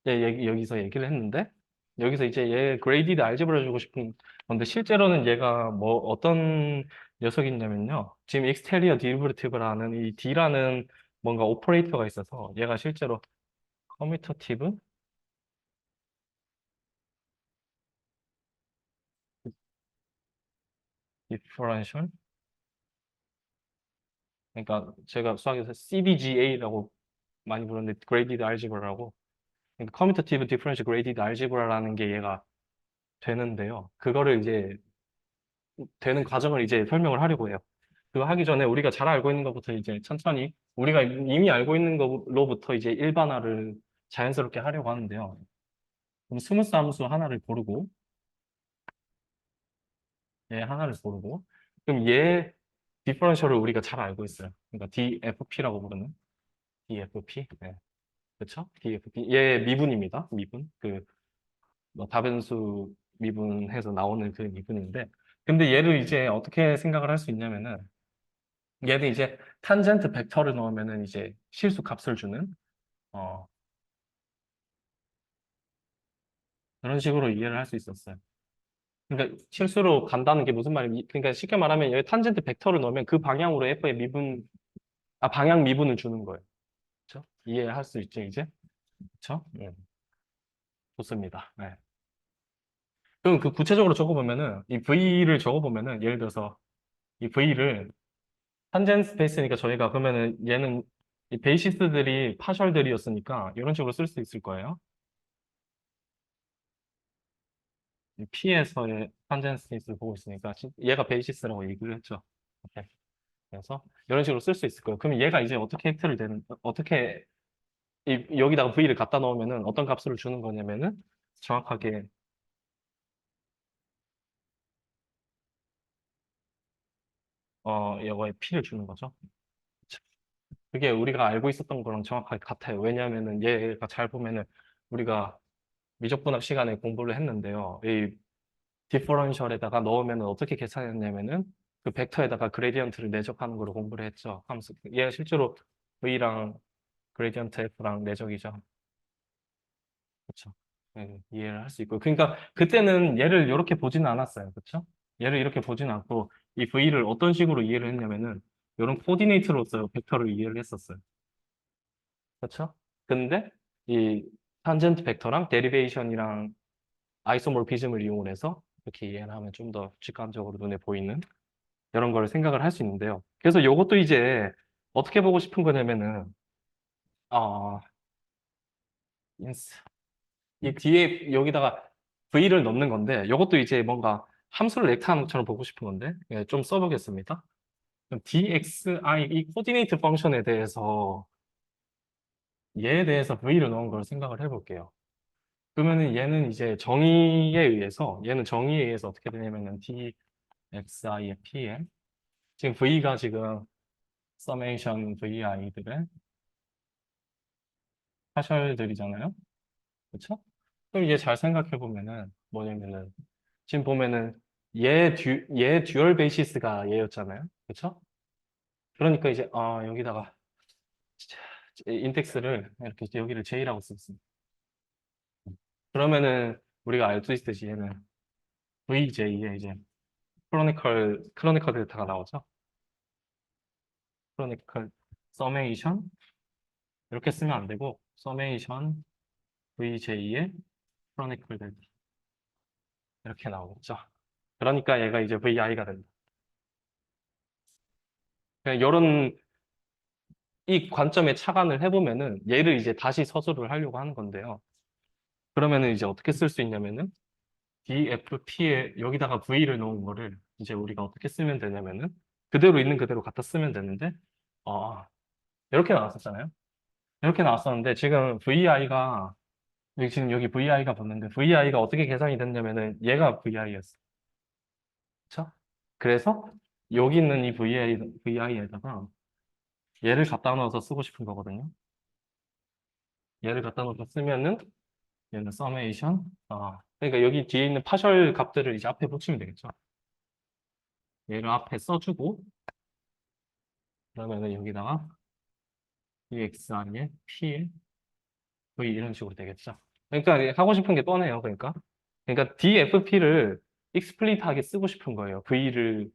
여기서 얘기를 했는데 여기서 이제 얘 그레이디드 알제브라 주고 싶은 건데 실제로는 얘가 뭐 어떤 녀석이냐면요. 지금 익스테리어 디리버티브라는 이 D라는 뭔가 오퍼레이터가 있어서 얘가 실제로 커뮤터티브 디퍼런셜 그러니까 제가 수학에서 CDGA라고 많이 부르는데 그레이디드 알제브라라고 그러니까 커뮤터티브 디퍼런셜 그레이디드 알제브라라는 게 얘가 되는데요. 그거를 이제 되는 과정을 이제 설명을 하려고 해요. 그거 하기 전에 우리가 잘 알고 있는 것부터 이제 천천히 우리가 이미 알고 있는 것로부터 이제 일반화를 자연스럽게 하려고 하는데요. 그럼 스무스 함수 하나를 고르고 얘 하나를 고르고 그럼 얘 디퍼런셜을 우리가 잘 알고 있어요. 그러니까 DFP라고 부르는 DFP. 네. 그렇죠? DFP. 얘 미분입니다. 미분. 뭐 다변수 미분해서 나오는 그 미분인데 근데 얘를 이제 어떻게 생각을 할 수 있냐면은 얘는 이제 탄젠트 벡터를 넣으면은 이제 실수 값을 주는 어, 그런 식으로 이해를 할 수 있었어요. 그러니까 실수로 간다는 게 무슨 말이냐? 그러니까 쉽게 말하면 여기 탄젠트 벡터를 넣으면 그 방향으로 f의 방향 미분을 주는 거예요. 그렇죠? 이해할 수 있죠, 이제? 그렇죠? 좋습니다. 네. 그럼 그 구체적으로 적어보면은 이 v를 적어보면은 예를 들어서 이 v를 탄젠트 스페이스니까 저희가 그러면은 얘는 이 베이시스들이 파셜들이었으니까 이런 식으로 쓸 수 있을 거예요. P에서의 탄젠트 스페이스를 보고 있으니까 얘가 베이시스라고 얘기를 했죠. 오케이. 그래서 이런 식으로 쓸 수 있을 거예요. 그럼 얘가 이제 어떻게 어떻게 여기다가 V를 갖다 넣으면은 어떤 값을 주는 거냐면은 정확하게 이거에 P를 주는 거죠. 그게 우리가 알고 있었던 거랑 정확하게 같아요. 왜냐하면은 얘가 잘 보면은 우리가 미적분학 시간에 공부를 했는데요. 이 디퍼런셜에다가 넣으면 어떻게 계산했냐면은 그 벡터에다가 그레디언트를 내적하는 걸로 공부를 했죠. 함수. 얘가 실제로 V랑 그레디언트 F랑 내적이죠. 그렇죠. 네, 이해를 할 수 있고. 그러니까 그때는 얘를 이렇게 보지는 않았어요. 그렇죠? 얘를 이렇게 보지는 않고 이 V를 어떤 식으로 이해를 했냐면은 이런 코디네이트로서 벡터를 이해를 했었어요. 그렇죠? 근데 이 탄젠트 벡터랑 데리베이션이랑 아이소모피즘을 이용해서 이렇게 이해를 하면 좀 더 직관적으로 눈에 보이는 이런 걸 생각을 할 수 있는데요. 그래서 이것도 이제 어떻게 보고 싶은 거냐면은 어, 인스 이 뒤에 여기다가 V를 넣는 건데 이것도 이제 뭔가 함수를 렉타하는 것처럼 보고 싶은 건데 예, 좀 써보겠습니다. 그럼 dxi 이 코디네이트 펑션에 대해서 얘에 대해서 V를 넣은 걸 생각을 해볼게요. 그러면은 얘는 이제 정의에 의해서 얘는 정의에 의해서 어떻게 되냐면은 dxi의 pm 지금 V가 지금 서메이션 vi들의 파셜들이잖아요. 그렇죠? 그럼 얘 잘 생각해 보면은 뭐냐면은 지금 보면은 얘 듀얼 베이시스가 얘였잖아요. 그렇죠? 그러니까 이제 여기다가 인덱스를 이렇게 여기를 J라고 쓰겠습니다. 그러면은 우리가 알 수 있듯이 얘는 VJ에 이제 크로니컬 데이터가 나오죠. 크로니컬 서메이션 이렇게 쓰면 안 되고 서메이션 VJ의 크로니클 델타 이렇게 나오겠죠. 그러니까 얘가 이제 VI가 된다. 그냥 이런 이 관점에 착안을 해보면은 얘를 이제 다시 서술을 하려고 하는 건데요. 그러면은 이제 어떻게 쓸 수 있냐면은 DFP에 여기다가 V를 넣은 거를 이제 우리가 어떻게 쓰면 되냐면은 그대로 있는 그대로 갖다 쓰면 되는데 이렇게 나왔었잖아요. 이렇게 나왔었는데 지금 VI가 여기 지금 여기 VI가 붙는데 VI가 어떻게 계산이 됐냐면은 얘가 VI였어. 그렇죠? 그래서 여기 있는 이 VI에다가 얘를 갖다 넣어서 쓰고 싶은 거거든요. 얘를 갖다 넣어서 쓰면은 얘는 서메이션 그러니까 여기 뒤에 있는 파셜 값들을 이제 앞에 붙이면 되겠죠. 얘를 앞에 써주고 그러면은 여기다가 EXR의 P V 이런 식으로 되겠죠. 그러니까 하고 싶은 게 뻔해요. 그러니까 DFP를 익스플리트하게 쓰고 싶은 거예요. V를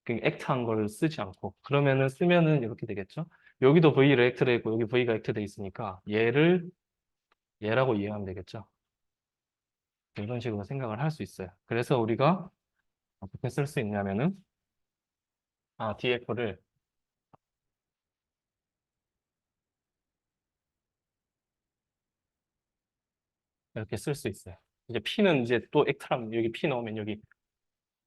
액트한 걸 쓰지 않고 그러면은 쓰면은 이렇게 되겠죠. 여기도 V를 액트돼 있고 여기 V가 액트돼 있으니까 얘를 얘라고 이해하면 되겠죠. 이런 식으로 생각을 할 수 있어요. 그래서 우리가 어떻게 쓸 수 있냐면은 DF를 이렇게 쓸 수 있어요. 이제 P는 이제 또 액트라면 여기 P 넣으면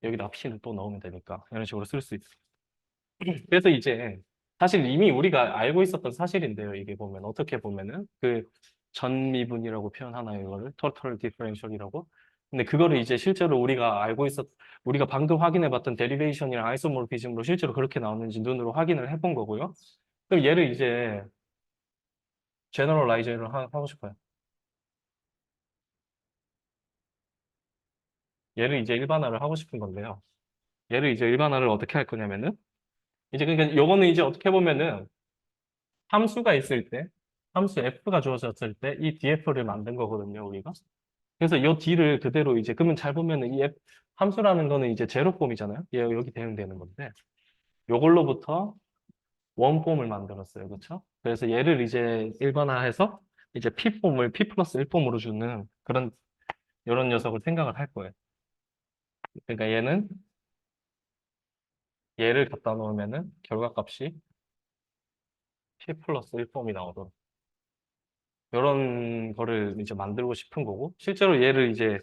여기다 P는 또 넣으면 되니까 이런 식으로 쓸 수 있어요. 그래서 이제 사실 이미 우리가 알고 있었던 사실인데요. 이게 보면 어떻게 보면은 그 전미분이라고 표현하나요? 이거를 total differential이라고. 근데 그거를 이제 실제로 우리가 방금 확인해봤던 데리베이션이랑 아이소모르피즘으로 실제로 그렇게 나오는지 눈으로 확인을 해본 거고요. 그럼 얘를 이제 제너럴라이저를 하고 싶어요. 얘를 이제 일반화를 하고 싶은 건데요. 얘를 이제 일반화를 어떻게 할 거냐면은 이제 그러니까 요거는 이제 어떻게 보면은 함수가 있을 때, 함수 f가 주어졌을 때 이 df를 만든 거거든요, 우리가. 그래서 이 d를 그대로 이제 그러면 잘 보면은 이 함수라는 거는 이제 제로폼이잖아요. 얘 여기 대응되는 건데 요걸로부터 원폼을 만들었어요, 그렇죠? 그래서 얘를 이제 일반화해서 이제 p폼을 p 플러스 1폼으로 주는 그런 이런 녀석을 생각을 할 거예요. 그러니까 얘를 갖다 놓으면은 결과값이 p 플러스 1폼이 나오도록. 이런 거를 이제 만들고 싶은 거고 실제로 얘를 이제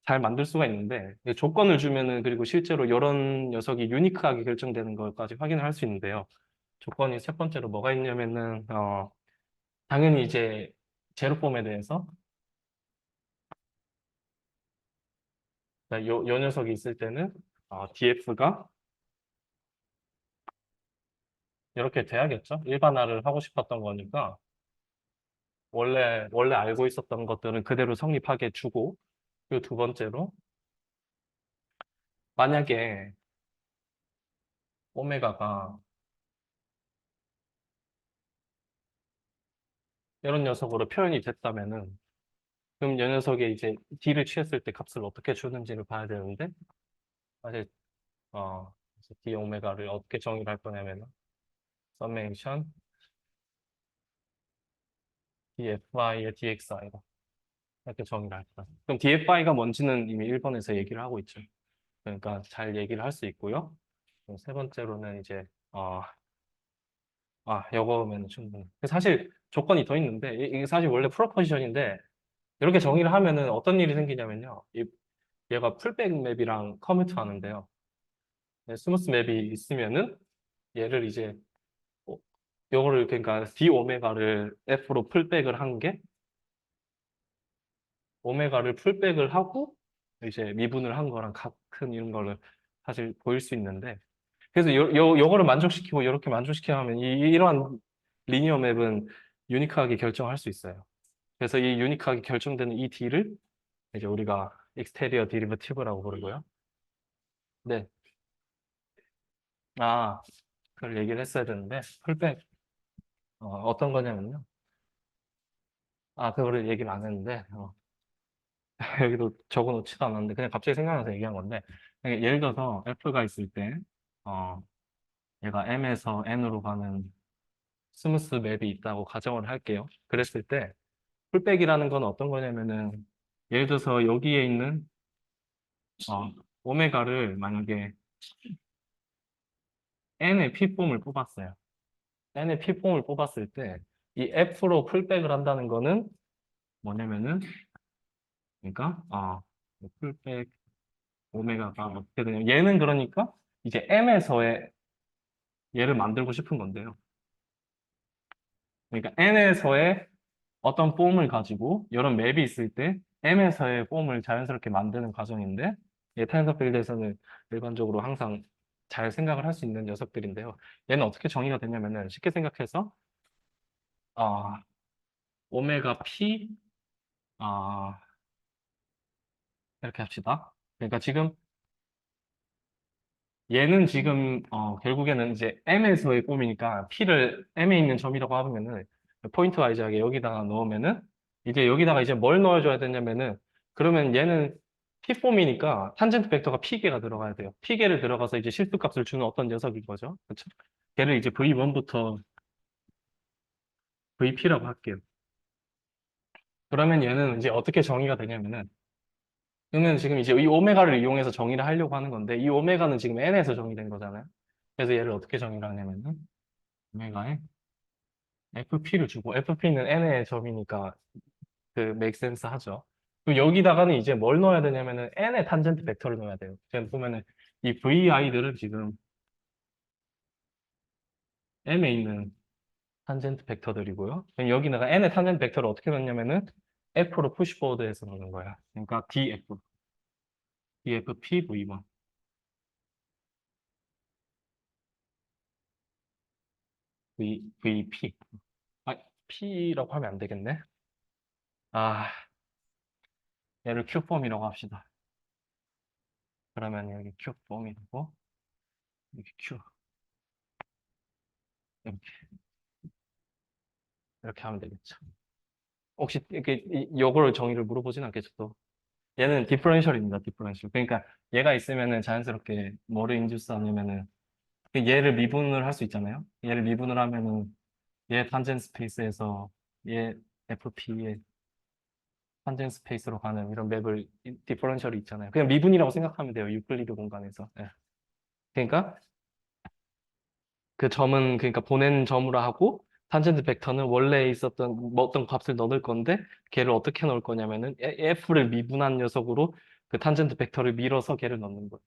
잘 만들 수가 있는데 조건을 주면은 그리고 실제로 이런 녀석이 유니크하게 결정되는 것까지 확인을 할 수 있는데요. 조건이 첫 번째로 뭐가 있냐면은 당연히 이제 제로폼에 대해서 요 녀석이 있을 때는 df가 이렇게 돼야겠죠. 일반화를 하고 싶었던 거니까 원래 알고 있었던 것들은 그대로 성립하게 주고 그리고 두 번째로 만약에 오메가가 이런 녀석으로 표현이 됐다면은 그럼 이 녀석의 이제 D를 취했을 때 값을 어떻게 주는지를 봐야 되는데 사실 그래서 D 오메가를 어떻게 정의를 할 거냐면 서메이션 dfi의 dxi가 이렇게 정의를 할 거야. 그럼 dfi가 뭔지는 이미 1번에서 얘기를 하고 있죠. 그러니까 잘 얘기를 할 수 있고요. 그럼 세 번째로는 이제 요거면 충분히. 사실 조건이 더 있는데 이게 사실 원래 프로포지션인데 이렇게 정의를 하면은 어떤 일이 생기냐면요. 얘가 풀백 맵이랑 커뮤트 하는데요. 네, 스무스 맵이 있으면은 얘를 이제 어, 요거를 그러니까 d 오메가를 f로 풀백을 한 게 오메가를 풀백을 하고 이제 미분을 한 거랑 같은 이런 거를 사실 보일 수 있는데 그래서 요거를 만족시키고 이렇게 만족시키면 하면 이러한 리니어 맵은 유니크하게 결정할 수 있어요. 그래서 이 유니크하게 결정되는 이 d를 이제 우리가 익스테리어 디리버티브라고 부르고요. 네. 아, 그걸 얘기를 했어야 되는데 풀백 어떤 거냐면요. 그거를 얘기를 안 했는데, 여기도 적어놓지도 않았는데, 그냥 갑자기 생각나서 얘기한 건데, 그러니까 예를 들어서 F가 있을 때, 어, 얘가 M에서 N으로 가는 스무스 맵이 있다고 가정을 할게요. 그랬을 때 풀백이라는 건 어떤 거냐면은 예를 들어서 여기에 있는 어, 오메가를 만약에 n의 p폼을 뽑았어요. n의 p폼을 뽑았을 때 이 f로 풀백을 한다는 거는 뭐냐면은 그러니까 풀백 오메가가 어떻게 되냐면 얘는 그러니까 이제 m에서의 얘를 만들고 싶은 건데요. 그러니까 n에서의 어떤 폼을 가지고 이런 맵이 있을 때 M에서의 폼을 자연스럽게 만드는 과정인데 이 텐서필드에서는 일반적으로 항상 잘 생각을 할 수 있는 녀석들인데요. 얘는 어떻게 정의가 되냐면은 쉽게 생각해서 아, 오메가 P 아, 이렇게 합시다. 그러니까 지금 얘는 지금 결국에는 이제 M에서의 폼이니까 P를 M에 있는 점이라고 하면은 포인트 와이즈하게 여기다가 넣으면은 이제 여기다가 이제 뭘 넣어줘야 되냐면은 그러면 얘는 P폼이니까 탄젠트 벡터가 P개가 들어가야 돼요. P개를 들어가서 이제 실수값을 주는 어떤 녀석인 거죠. 그렇죠? 걔를 이제 V1부터 VP라고 할게요. 그러면 얘는 이제 어떻게 정의가 되냐면은 그러면 지금 이제 이 오메가를 이용해서 정의를 하려고 하는 건데 이 오메가는 지금 N에서 정의된 거잖아요. 그래서 얘를 어떻게 정의를 하냐면은 오메가에 FP를 주고 FP는 n의 점이니까 그 make sense 하죠. 그리고 여기다가는 이제 뭘 넣어야 되냐면은 n의 탄젠트 벡터를 넣어야 돼요. 지금 보면은 이 VI들은 지금 m에 있는 탄젠트 벡터들이고요. 그럼 여기다가 n의 탄젠트 벡터를 어떻게 넣냐면은 f로 푸시포워드해서 넣는 거야. 그러니까 df, dfp v1, vp. 아, p라고 하면 안 되겠네. 아, 얘를 q폼이라고 합시다. 그러면 여기 q폼이고 여기 q 이렇게 이렇게 하면 되겠죠. 혹시 이렇게 요거를 정의를 물어보진 않겠죠, 또. 얘는 디퍼런셜입니다, 디퍼런셜. 그러니까 얘가 있으면은 자연스럽게 뭐를 인듀스 하냐면은 그 얘를 미분을 할 수 있잖아요. 얘를 미분을 하면은 얘 탄젠 스페이스에서 얘 FP의 탄젠 스페이스로 가는 이런 맵을 디퍼런셜이 있잖아요. 그냥 미분이라고 생각하면 돼요, 유클리드 공간에서. 예. 그러니까 그 점은 그러니까 보낸 점으로 하고 탄젠트 벡터는 원래 있었던 뭐 어떤 값을 넣을 건데 걔를 어떻게 넣을 거냐면은 f를 미분한 녀석으로 그 탄젠트 벡터를 밀어서 걔를 넣는 거예요.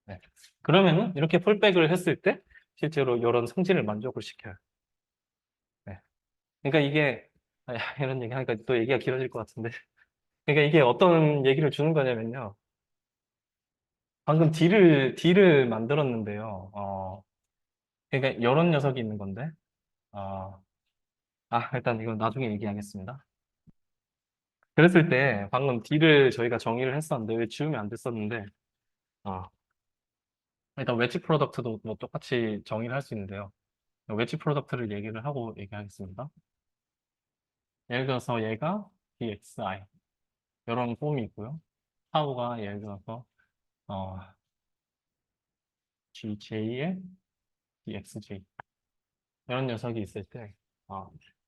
네. 그러면은 이렇게 풀백을 했을 때 실제로 이런 성질을 만족을 시켜요. 네. 그러니까 이게 이런 얘기 하니까 또 얘기가 길어질 것 같은데 그러니까 이게 어떤 얘기를 주는 거냐면요. 방금 D를 만들었는데요. 그러니까 이런 녀석이 있는 건데 어, 일단 이건 나중에 얘기하겠습니다. 그랬을 때 방금 D를 저희가 정의를 했었는데 왜 지우면 안 됐었는데 어, 일단 웨지 프로덕트도 뭐 똑같이 정의를 할 수 있는데요. 웨지 프로덕트를 얘기를 하고 얘기하겠습니다. 예를 들어서 얘가 dxi 이런 폼이 있고요. 타우가 예를 들어서 어, gj의 dxj 이런 녀석이 있을 때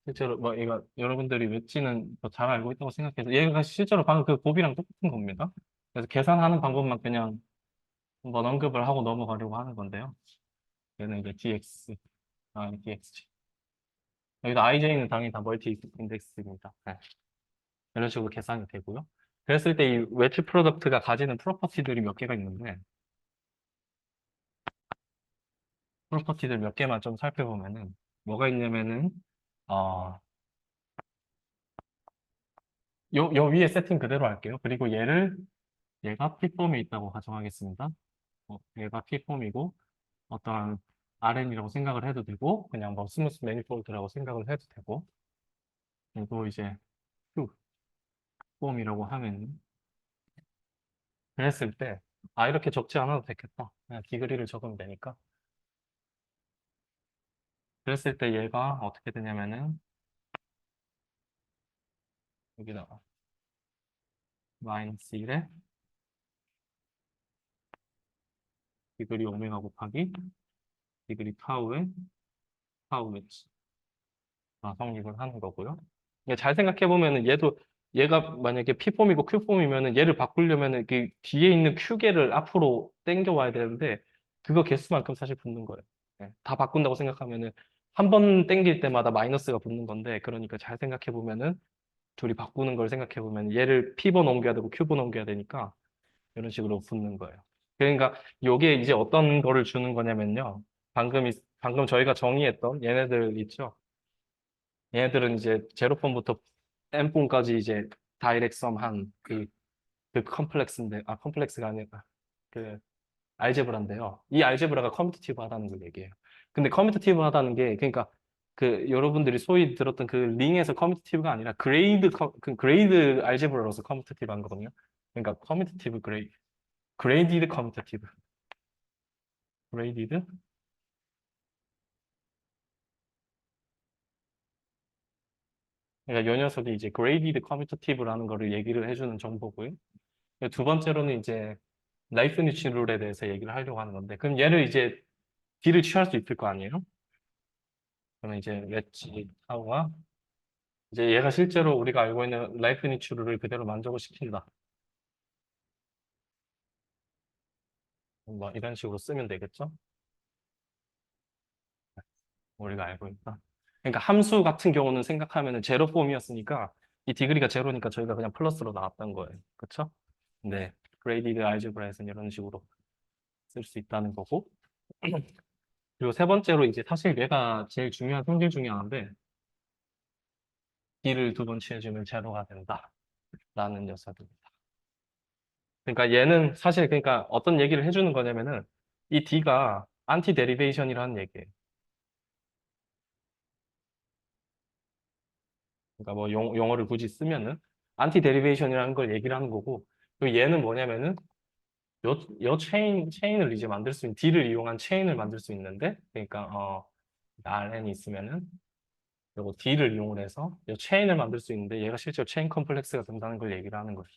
실제로 뭐 이거 여러분들이 웨지는 뭐잘 알고 있다고 생각해서 얘가 실제로 방금 그 곱이랑 똑같은 겁니다. 그래서 계산하는 방법만 그냥 한번 언급을 하고 넘어가려고 하는 건데요. 얘는 이제 dx, dxg. 여기다 ij는 당연히 다 멀티 인덱스입니다. 네. 이런 식으로 계산이 되고요. 그랬을 때 이 웨지 프로덕트가 가지는 프로퍼티들이 몇 개가 있는데 프로퍼티들 몇 개만 좀 살펴보면은 뭐가 있냐면은 어, 요 위에 세팅 그대로 할게요. 그리고 얘가 P폼에 있다고 가정하겠습니다. 얘가 P폼이고 어떠한 RN이라고 생각을 해도 되고 그냥 뭐 스무스 매니폴드라고 생각을 해도 되고 그리고 이제 Q폼이라고 하면 그랬을 때 이렇게 적지 않아도 되겠다. 그냥 디그리를 적으면 되니까 그랬을 때 얘가 어떻게 되냐면은 여기다가 마이너스 1에 디그리 오메가 곱하기 디그리 타우에 타우겠지. 성립을 하는 거고요. 이게 잘 생각해 보면은 얘가 만약에 P폼이고 Q폼이면은 얘를 바꾸려면은 그 뒤에 있는 Q개를 앞으로 당겨 와야 되는데 그거 개수만큼 사실 붙는 거예요. 네, 다 바꾼다고 생각하면은 한 번 당길 때마다 마이너스가 붙는 건데 그러니까 잘 생각해 보면은 둘이 바꾸는 걸 생각해 보면 얘를 P번 옮겨야 되고 Q번 옮겨야 되니까 이런 식으로 붙는 거예요. 그러니까 요게 이제 어떤 거를 주는 거냐면요. 방금 저희가 정의했던 얘네들 있죠. 얘네들은 이제 제로폼부터 n폼까지 이제 다이렉트 썸한 그 컴플렉스인데, 컴플렉스가 아니라 그 알제브라인데요. 이 알제브라가 커뮤테이티브하다는 걸 얘기해요. 근데 커뮤테이티브하다는 게 그러니까 그 여러분들이 소위 들었던 그 링에서 커뮤테이티브가 아니라 그 그레이드 알제브라로서 커뮤테이티브한 거거든요. 그러니까 커뮤테이티브 그레이디드 커뮤테이티브 그레이디드 그러니까 요 녀석이 이제 그레이디드 커뮤테이티브라는 거를 얘기를 해주는 정보고요. 두 번째로는 이제 라이프니치 룰에 대해서 얘기를 하려고 하는 건데 그럼 얘를 이제 D를 취할 수 있을 거 아니에요? 그러면 이제 렛지 하우가 이제 얘가 실제로 우리가 알고 있는 라이프니츠 룰을 그대로 만족을 시킨다. 뭐 이런 식으로 쓰면 되겠죠? 우리가 알고 있다. 그러니까 함수 같은 경우는 생각하면은 제로 폼이었으니까 이 디그리가 제로니까 저희가 그냥 플러스로 나왔던 거예요. 그렇죠? 네. 그레이디드 알제브라에서는 이런 식으로 쓸 수 있다는 거고. 그리고 세 번째로 이제 사실 얘가 제일 중요한 성질 중에 하나인데 D를 두 번 취해주면 제로가 된다라는 녀석입니다. 그러니까 얘는 사실 그러니까 어떤 얘기를 해주는 거냐면은 이 D가 안티 데리베이션이라는 얘기예요. 그러니까 뭐 용어를 굳이 쓰면은 안티 데리베이션이라는 걸 얘기를 하는 거고 그리고 얘는 뭐냐면은 요 체인을 이제 만들 수 있는 D를 이용한 체인을 만들 수 있는데 그러니까 RN이 있으면은 요거 D를 이용을 해서 요 체인을 만들 수 있는데 얘가 실제로 체인 컴플렉스가 된다는 걸 얘기를 하는 거죠.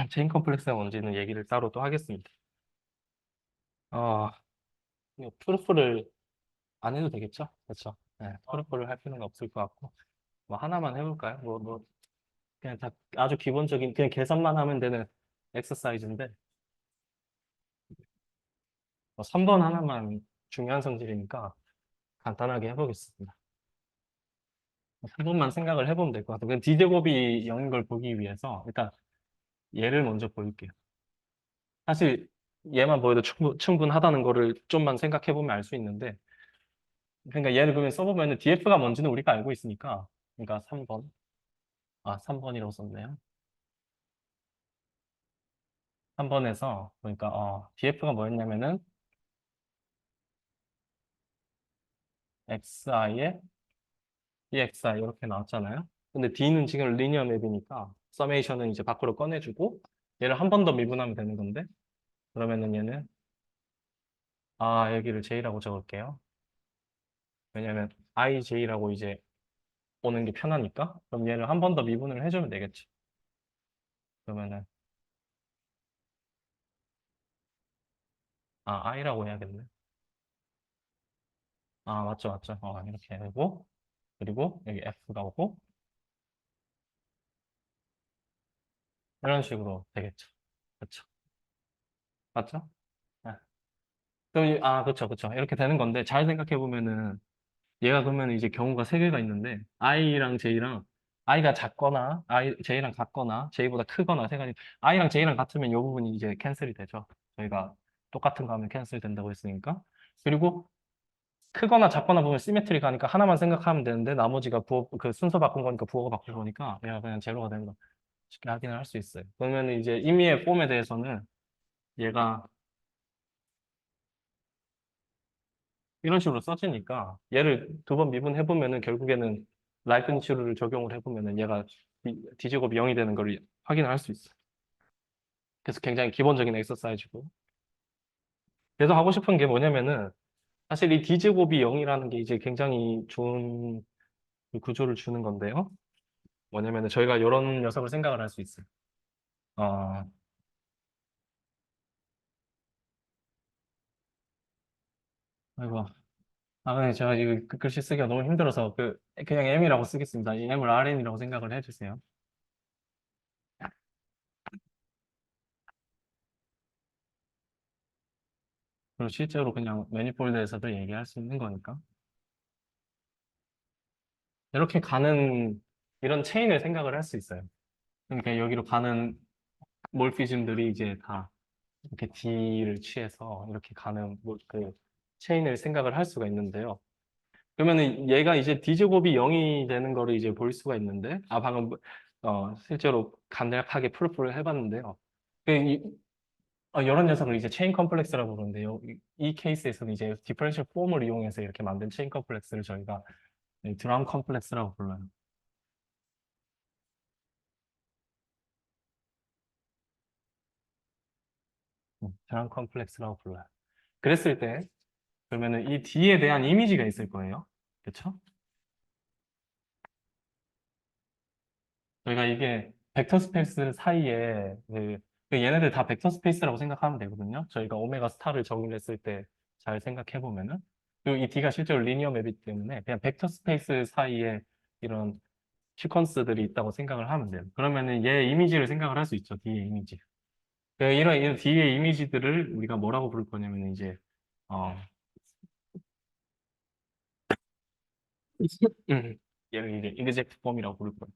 체인 컴플렉스가 뭔지는 얘기를 따로 또 하겠습니다. 어, 프루프를 안 해도 되겠죠? 그렇죠? 네, 프루프를 할 필요는 없을 것 같고 뭐 하나만 해볼까요? 그냥 다 아주 기본적인 그냥 계산만 하면 되는 엑서사이즈인데 3번 하나만 중요한 성질이니까 간단하게 해보겠습니다. 3번만 생각을 해보면 될 것 같아요. 그냥 D제곱이 0인 걸 보기 위해서 일단 얘를 먼저 볼게요. 사실 얘만 보여도 충분하다는 거를 좀만 생각해보면 알 수 있는데 그러니까 얘를 그러면 써보면 DF가 뭔지는 우리가 알고 있으니까 그러니까 3번 3번이라고 썼네요. 3번에서 그러니까 DF가 뭐였냐면은 XI에 EXI 이렇게 나왔잖아요. 근데 D는 지금 리니어 맵이니까 서메이션은 이제 밖으로 꺼내주고 얘를 한 번 더 미분하면 되는 건데 그러면은 얘는 여기를 J라고 적을게요. 왜냐면 IJ라고 이제 오는 게 편하니까 그럼 얘를 한 번 더 미분을 해주면 되겠지. 그러면은 I라고 해야겠네. 맞죠 맞죠. 이렇게 되고 그리고 여기 F가 오고 이런 식으로 되겠죠. 그렇죠. 맞죠? 네. 그럼 그렇죠 그렇죠. 이렇게 되는 건데 잘 생각해 보면은 얘가 그러면 이제 경우가 세 개가 있는데 I랑 J랑 I가 작거나 J랑 같거나 J보다 크거나 세 가지 I랑 J랑 같으면 이 부분이 이제 캔슬이 되죠. 저희가 똑같은 거 하면 캔슬 된다고 했으니까. 그리고 크거나 작거나 보면 시메트리 가니까 하나만 생각하면 되는데 나머지가 그 순서 바꾼 거니까 부호가 바꾼 거니까 얘가 그냥 제로가 되는 거 쉽게 확인을 할 수 있어요. 그러면 이제 임의의 폼에 대해서는 얘가 이런 식으로 써지니까 얘를 두 번 미분해보면은 결국에는 라이프니츠를 적용을 해보면은 얘가 D제곱이 0이 되는 걸 확인을 할 수 있어요. 그래서 굉장히 기본적인 엑서사이즈고. 그래서 하고 싶은 게 뭐냐면은 사실 이 D제곱이 0이라는 게 이제 굉장히 좋은 그 구조를 주는 건데요. 뭐냐면은 저희가 이런 녀석을 생각을 할 수 있어요. 어, 아이고, 아, 근데 제가 이거 그 글씨 쓰기가 너무 힘들어서 그냥 M이라고 쓰겠습니다. 이 M을 RN이라고 생각을 해주세요. 그리고 실제로 그냥 매니폴드에서도 얘기할 수 있는 거니까. 이렇게 가는 이런 체인을 생각을 할 수 있어요. 그러니까 여기로 가는 몰피즘들이 이제 다 이렇게 D를 취해서 이렇게 가는 그 체인을 생각을 할 수가 있는데요. 그러면은 얘가 이제 D제곱이 0이 되는 거를 이제 볼 수가 있는데, 방금 실제로 간략하게 풀풀을 해봤는데요. 그 이, 이런 녀석을 이제 체인 컴플렉스라고 그러는데요. 이 케이스에서는 이제 디퍼런셜 폼을 이용해서 이렇게 만든 체인 컴플렉스를 저희가 드럼 컴플렉스라고 불러요. 드럼 컴플렉스라고 불러요. 그랬을 때 그러면은 이 D에 대한 이미지가 있을 거예요. 그렇죠? 저희가 이게 벡터 스페이스 사이에 그 얘네들 다 벡터 스페이스라고 생각하면 되거든요. 저희가 오메가 스타를 정의했을 때 잘 생각해 보면은 그리고 이 D가 실제로 리니어 맵이기 때문에 그냥 벡터 스페이스 사이에 이런 시퀀스들이 있다고 생각을 하면 돼요. 그러면은 얘 이미지를 생각을 할 수 있죠. D의 이미지. 이런 D의 이미지들을 우리가 뭐라고 부를 거냐면 이제 어 얘를 이제 이그젝트 폼이라고 부를 거예요.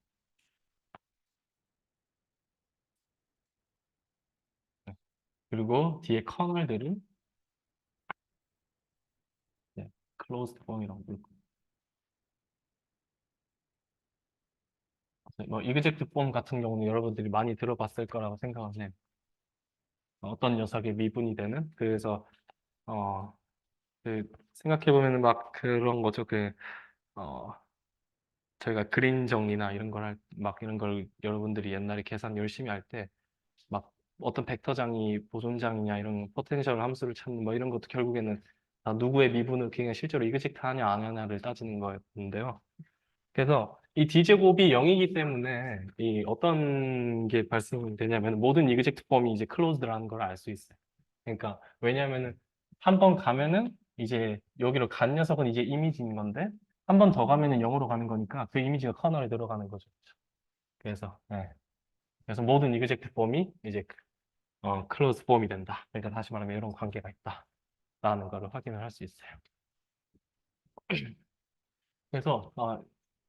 그리고 뒤에 커널들은 클로즈드 폼이라고 부를 거예요. 뭐 이그젝트 폼 같은 경우는 여러분들이 많이 들어봤을 거라고 생각을 해요. 어떤 녀석의 미분이 되는 그래서 어, 생각해 보면은 막 그런 거죠. 어, 저희가 그린 정리나 이런 막 이런 걸 여러분들이 옛날에 계산 열심히 할 때 막 어떤 벡터장이 보존장이냐 이런 포텐셜 함수를 찾는 뭐 이런 것도 결국에는 누구의 미분을 그냥 실제로 이그젝트 하냐 안 하냐를 따지는 거였는데요. 그래서 이 D제곱이 0이기 때문에 이 어떤 게 발생되냐면 모든 이그젝트 폼이 이제 클로즈드라는 걸 알 수 있어요. 그러니까 왜냐하면은 한 번 가면은 이제 여기로 간 녀석은 이제 이미지인 건데 한 번 더 가면은 0으로 가는 거니까 그 이미지가 커널에 들어가는 거죠. 그래서 그래서 모든 이그젝트 폼이 이제 클로즈 폼이 된다. 그러니까 다시 말하면 이런 관계가 있다라는 거를 확인을 할 수 있어요. 그래서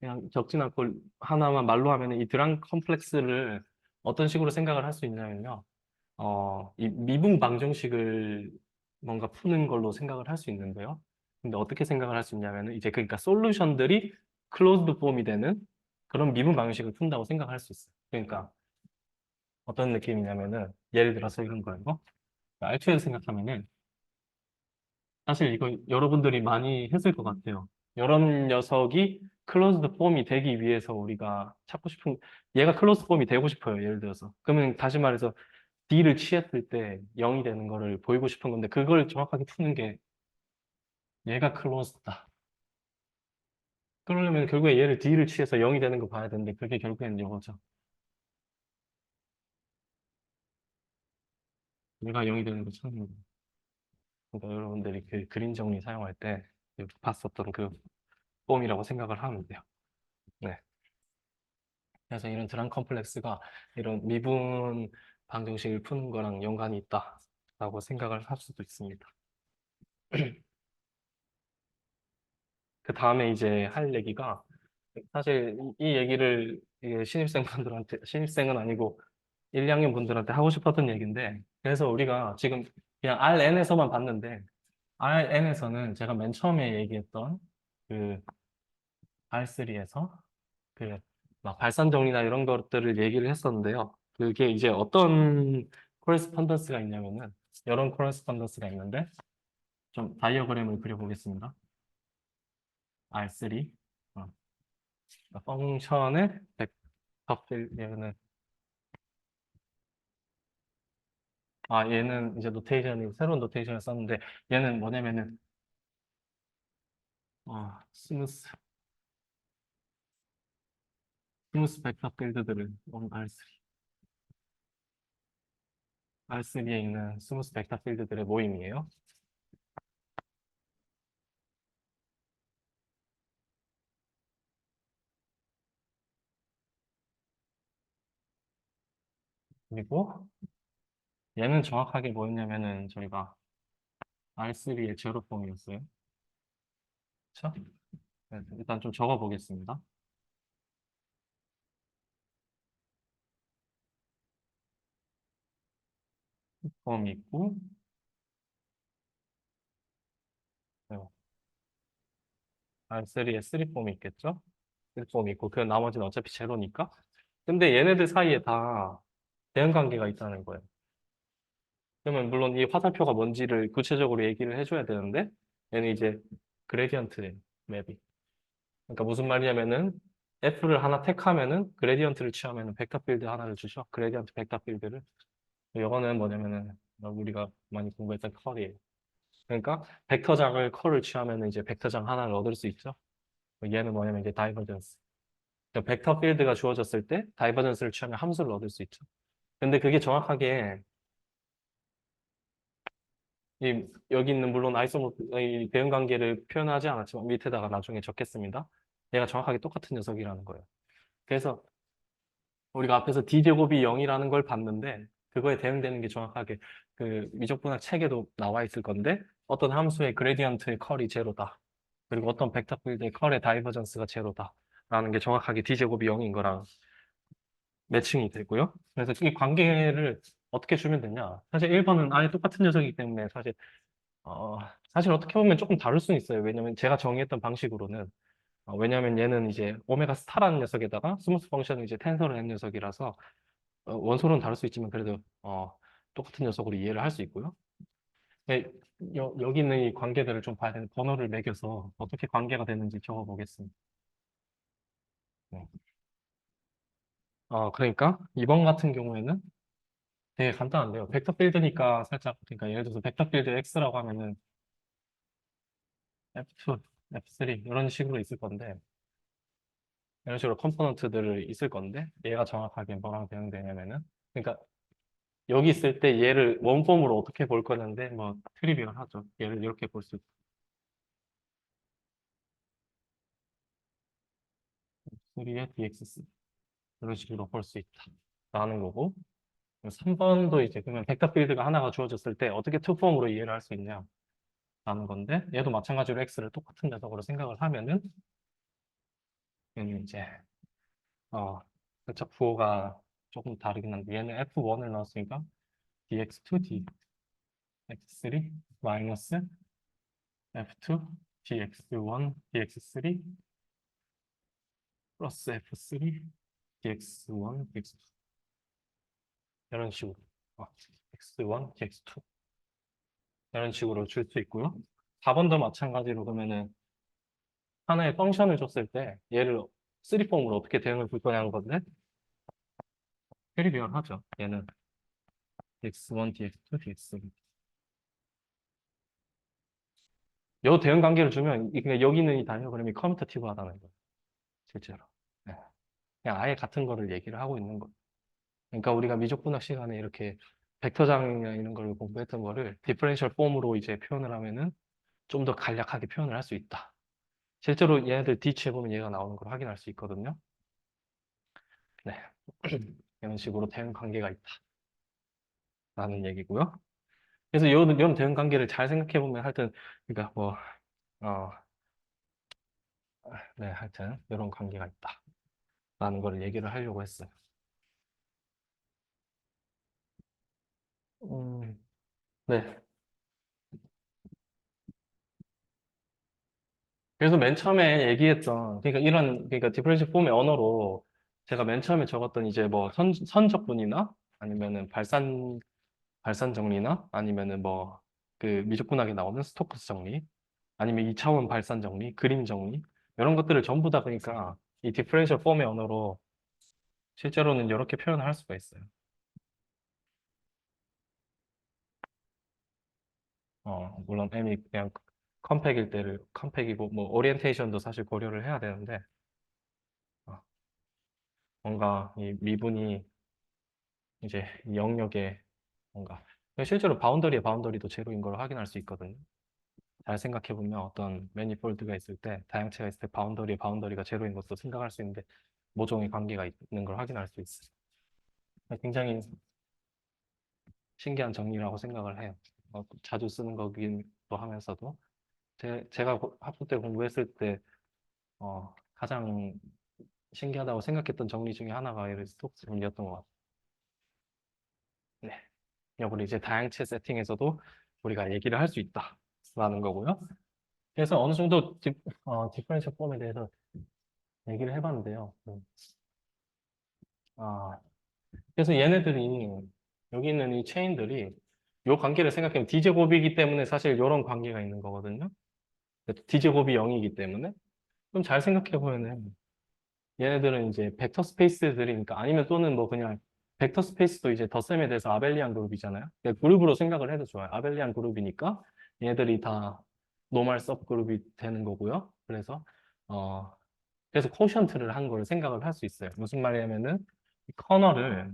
그냥 적진 않고 하나만 말로 하면 이 드랑 컴플렉스를 어떤 식으로 생각을 할 수 있냐면요. 이 미분 방정식을 뭔가 푸는 걸로 생각을 할 수 있는데요. 근데 어떻게 생각을 할 수 있냐면은 이제 그러니까 솔루션들이 클로즈드 폼이 되는 그런 미분 방정식을 푼다고 생각할 수 있어요. 그러니까 어떤 느낌이냐면은 예를 들어서 이런 거예요. 알투에서 생각하면은 사실 이거 여러분들이 많이 했을 것 같아요. 이런 녀석이 클로즈드 폼이 되기 위해서 우리가 찾고 싶은, 얘가 클로즈드 폼이 되고 싶어요. 예를 들어서. 그러면 다시 말해서 D를 취했을 때 0이 되는 거를 보이고 싶은 건데, 그걸 정확하게 푸는 게 얘가 클로즈다. 그러려면 결국에 얘를 D를 취해서 0이 되는 거 봐야 되는데, 그게 결국에는 이거죠. 얘가 0이 되는 거 찾는 거. 그러니까 여러분들이 그 그림 정리 사용할 때 봤었던 그 폼이라고 생각을 하면 돼요. 네. 그래서 이런 드랑 컴플렉스가 이런 미분 방정식을 푸는 거랑 연관이 있다라고 생각을 할 수도 있습니다. 그 다음에 이제 할 얘기가 사실 이 얘기를 이게 신입생분들한테 신입생은 아니고 1, 2학년 분들한테 하고 싶었던 얘기인데 그래서 우리가 지금 그냥 RN에서만 봤는데 RN에서는 제가 맨 처음에 얘기했던 그 R3에서 그 막 발산 정리나 이런 것들을 얘기를 했었는데요. 그게 이제 어떤 코레스pondence가 있냐면은 이런 코레스pondence가 있는데 좀 다이어그램을 그려보겠습니다. R3 어, 펑션의 벡터 얘는 얘는 이제 노테이션이 새로운 노테이션을 썼는데 얘는 뭐냐면은 스무스 스무스 벡터 필드들을 R3 R3에 있는 스무스 벡터 필드들의 모임이에요. 그리고 얘는 정확하게 뭐였냐면은 저희가 R3의 제로 폼이었어요. 그쵸? 네, 일단 좀 적어 보겠습니다. 폼이 있고, 네, R3에 3폼이 있겠죠? 3폼이 있고, 그 나머지는 어차피 제로니까. 근데 얘네들 사이에 다 대응관계가 있다는 거예요. 그러면 물론 이 화살표가 뭔지를 구체적으로 얘기를 해줘야 되는데, 얘는 이제 그레디언트 맵이. 그러니까 무슨 말이냐면은, F를 하나 택하면은, 그레디언트를 취하면은 벡터 필드 하나를 주죠. 그레디언트 벡터 필드를. 이거는 뭐냐면은, 우리가 많이 공부했던 컬이에요. 그러니까, 벡터장을 컬을 취하면은 이제 벡터장 하나를 얻을 수 있죠. 얘는 뭐냐면 이제 다이버전스. 그러니까 벡터 필드가 주어졌을 때 다이버전스를 취하면 함수를 얻을 수 있죠. 근데 그게 정확하게 여기 있는 물론 이 대응 관계를 표현하지 않았지만 밑에다가 나중에 적겠습니다. 얘가 정확하게 똑같은 녀석이라는 거예요. 그래서 우리가 앞에서 d제곱이 0이라는 걸 봤는데 그거에 대응되는 게 정확하게 그 미적분학 책에도 나와 있을 건데 어떤 함수의 그레디언트의 컬이 제로다. 그리고 어떤 벡터 필드의 컬의 다이버전스가 제로다. 라는 게 정확하게 d제곱이 0인 거랑 매칭이 되고요. 그래서 이 관계를 어떻게 주면 되냐? 사실 1번은 아예 똑같은 녀석이기 때문에 어, 사실 어떻게 보면 조금 다를 수는 있어요. 왜냐면 제가 정의했던 방식으로는 왜냐면 얘는 이제 오메가 스타라는 녀석에다가 스무스 펑션은 이제 텐서를 한 녀석이라서 원소는 다를 수 있지만 그래도 똑같은 녀석으로 이해를 할 수 있고요. 네, 여기 있는 이 관계들을 좀 봐야 되는 번호를 매겨서 어떻게 관계가 되는지 적어보겠습니다. 네. 그러니까 이번 같은 경우에는 되게 간단한데요. 벡터 필드니까 살짝 그러니까 예를 들어서 벡터 필드 X라고 하면은 F2, F3 이런 식으로 있을 건데 이런 식으로 컴포넌트들을 있을 건데 얘가 정확하게 뭐랑 대응되냐면은 그러니까 여기 있을 때 얘를 원폼으로 어떻게 볼 거는데 뭐 트리비얼 하죠. 얘를 이렇게 볼 수 있다. 3의 dx 이런 식으로 볼 수 있다. 라는 거고 3번도 이제 그러면 벡터 필드가 하나가 주어졌을 때 어떻게 투폼으로 이해를 할 수 있냐 라는 건데 얘도 마찬가지로 x를 똑같은 녀석으로 생각을 하면은 얘는 이제 그쵸 부호가 조금 다르긴 한데 얘는 f1을 넣었으니까 dx2 dx3 마이너스 f2 dx1 dx3 플러스 f3 dx1 dx2 이런 식으로 x1 dx2 이런 식으로 줄 수 있고요. 4번도 마찬가지로 그러면은 하나의 펑션을 줬을 때 얘를 3폼으로 어떻게 대응을 볼 거냐는 건데 페리비얼 하죠. 얘는 dx1 dx2 dx3 요 대응 관계를 주면 그냥 여기 있는 이 단위 그림이 커뮤터티브하다는 거예요. 실제로. 네. 그냥 아예 같은 거를 얘기를 하고 있는 거예요. 그러니까 우리가 미적분학 시간에 이렇게 벡터장이나 이런 걸 공부했던 거를 디퍼런셜 폼으로 이제 표현을 하면은 좀 더 간략하게 표현을 할 수 있다. 실제로 얘네들 뒤치해 보면 얘가 나오는 걸 확인할 수 있거든요. 네. 이런 식으로 대응 관계가 있다라는 얘기고요. 그래서 이런 대응 관계를 잘 생각해 보면 하여튼 그러니까 어, 네, 하여튼 이런 관계가 있다라는 걸 얘기를 하려고 했어요. 네. 그래서 맨 처음에 얘기했던, 그러니까 그러니까 디퍼런셜 폼의 언어로 제가 맨 처음에 적었던 이제 뭐 선적분이나 아니면은 발산 정리나 아니면은 뭐 그 미적분학에 나오는 스토크스 정리 아니면 2차원 발산 정리, 그림 정리 이런 것들을 전부 다 그러니까 이 디퍼런셜 폼의 언어로 실제로는 이렇게 표현을 할 수가 있어요. 물론 M이 그냥 컴팩일 때를 컴팩이고 뭐 오리엔테이션도 사실 고려를 해야 되는데 어, 뭔가 이 미분이 이제 이 영역에 뭔가 실제로 바운더리의 바운더리도 제로인 걸 확인할 수 있거든요. 잘 생각해 보면 어떤 매니폴드가 있을 때 다양체가 있을 때 바운더리의 바운더리가 제로인 것도 생각할 수 있는데 모종의 관계가 있는 걸 확인할 수 있어요. 굉장히 신기한 정리라고 생각을 해요. 자주 쓰는 거기도 하면서도 제가 학부 때 공부했을 때 가장 신기하다고 생각했던 정리 중에 하나가 이 스톡스 정리였던 것 같아요. 네. 이걸 이제 다양체 세팅에서도 우리가 얘기를 할 수 있다라는 거고요. 그래서 어느 정도 디퍼런셜 폼에 대해서 얘기를 해봤는데요. 아, 그래서 얘네들이 여기 있는 이 체인들이 요 관계를 생각하면 D제곱이기 때문에 사실 이런 관계가 있는 거거든요. D제곱이 0이기 때문에 좀 잘 생각해 보면은 얘네들은 이제 벡터 스페이스들이니까 아니면 또는 뭐 그냥 벡터 스페이스도 이제 덧셈에 대해서 아벨리안 그룹이잖아요. 그러니까 그룹으로 생각을 해도 좋아요. 아벨리안 그룹이니까 얘네들이 다 노멀 섭 그룹이 되는 거고요. 어 그래서 코션트를 한 걸 생각을 할 수 있어요. 무슨 말이냐면은 이 커널을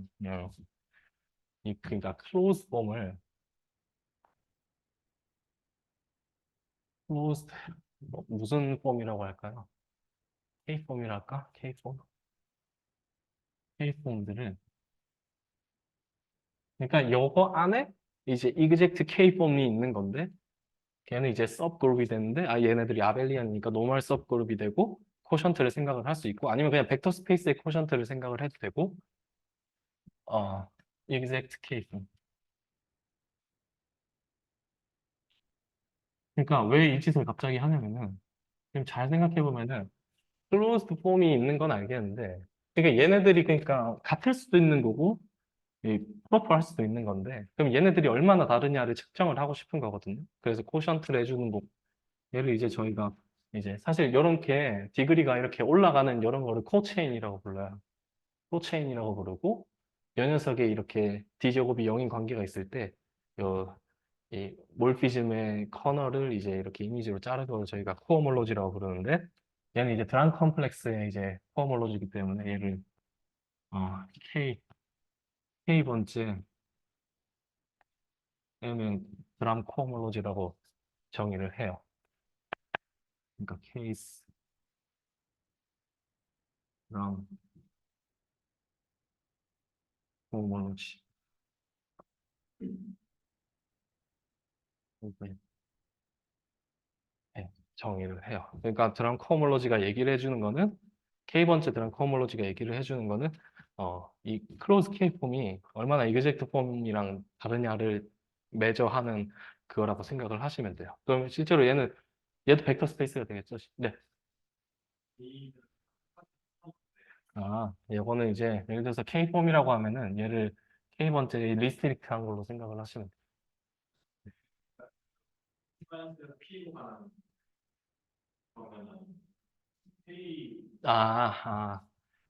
그러니까 클로즈 폼을 클로즈 무슨 폼이라고 할까요? K 폼이랄까? K 폼? K 폼들을 그러니까 요거 안에 이제 이그젝트 K 폼이 있는 건데 걔는 이제 섭 그룹이 되는데 얘네들이 아벨리안이니까 노멀 섭 그룹이 되고 코션트를 생각을 할 수 있고 아니면 그냥 벡터 스페이스의 코션트를 생각을 해도 되고 어 이그젝트 K 폼 그러니까 왜 이 짓을 갑자기 하냐면은 지금 잘 생각해 보면은 클로즈드 폼이 있는 건 알겠는데 그러니까 얘네들이 그러니까 같을 수도 있는 거고 이 프로퍼 할 수도 있는 건데 그럼 얘네들이 얼마나 다르냐를 측정을 하고 싶은 거거든요. 그래서 코션트를 해주는 거 얘를 이제 저희가 이제 사실 이렇게 디그리가 이렇게 올라가는 이런 거를 코체인이라고 불러요. 코체인이라고 부르고 이 녀석에 이렇게 D제곱이 0인 관계가 있을 때 요, 이 몰피즘의 커널을 이제 이렇게 이미지로 자르는 걸 저희가 코어몰로지라고 부르는데 얘는 이제 드란 컴플렉스의 이제 코어몰로지이기 때문에 얘를 K K번째 얘는 드람 코어몰로지라고 정의를 해요. 그러니까 케이스 드럼 코어몰로지 이렇게 정의를 해요. 그러니까 드럼 코어몰로지가 얘기를 해주는 거는 K번째 드럼 코어몰로지가 얘기를 해주는 거는 이 클로즈 K 폼이 얼마나 이그젝트 폼이랑 다르냐를 매저하는 그거라고 생각을 하시면 돼요. 그럼 실제로 얘도 벡터 스페이스가 되겠죠? 네. 이거는 이제 예를 들어서 K 폼이라고 하면은 얘를 K 번째 리스트릭트한 걸로 생각을 하시면 돼요.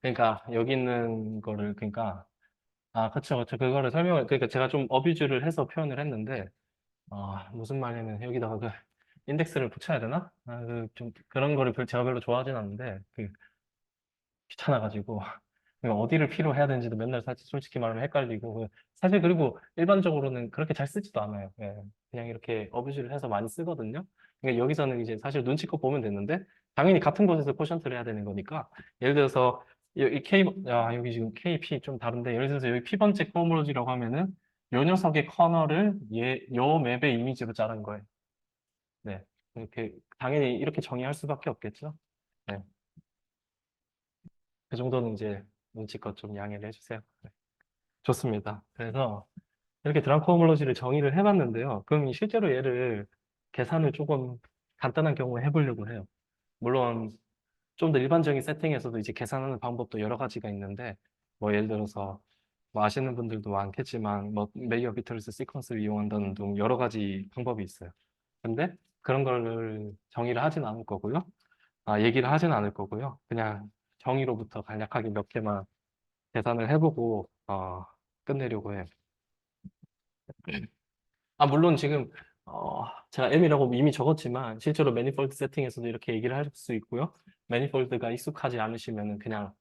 그러니까 여기 있는 거를 그러니까 그쵸, 그쵸. 그거를 그러니까 제가 좀 어뷰즈를 해서 표현을 했는데, 무슨 말이냐면, 여기다가 인덱스를 붙여야 되나? 좀 그런 거를 제가 별로 좋아하진 않는데, 귀찮아가지고. 그러니까 어디를 필요로 해야 되는지도 맨날 사실 솔직히 말하면 헷갈리고, 사실 그리고 일반적으로는 그렇게 잘 쓰지도 않아요. 예. 그냥 이렇게 어뷰즈를 해서 많이 쓰거든요. 그러니까 여기서는 이제 사실 눈치껏 보면 되는데, 당연히 같은 곳에서 코션트를 해야 되는 거니까, 예를 들어서, 여기 지금 KP 좀 다른데, 예를 들어서 여기 P번째 코모로지라고 하면은, 요 녀석의 커널을 요 맵의 이미지로 자른 거예요. 네. 당연히 이렇게 정의할 수밖에 없겠죠. 네. 그 정도는 이제 눈치껏 좀 양해를 해주세요. 네. 좋습니다. 그래서 이렇게 드럼 코호몰로지를 정의를 해봤는데요. 그럼 실제로 얘를 계산을 조금 간단한 경우에 해보려고 해요. 물론 좀 더 일반적인 세팅에서도 이제 계산하는 방법도 여러 가지가 있는데 뭐 예를 들어서 뭐 아시는 분들도 많겠지만 뭐 메이어 비틀스 시퀀스를 이용한다는 등 여러 가지 방법이 있어요. 근데 그런 걸 정의를 하진 않을 거고요. 얘기를 하진 않을 거고요. 그냥 정의로부터 간략하게 몇 개만 계산을 해보고 끝내려고 해요. 물론 지금 제가 M이라고 이미 적었지만 실제로 매니폴드 세팅에서도 이렇게 얘기를 할 수 있고요. 매니폴드가 익숙하지 않으시면 그냥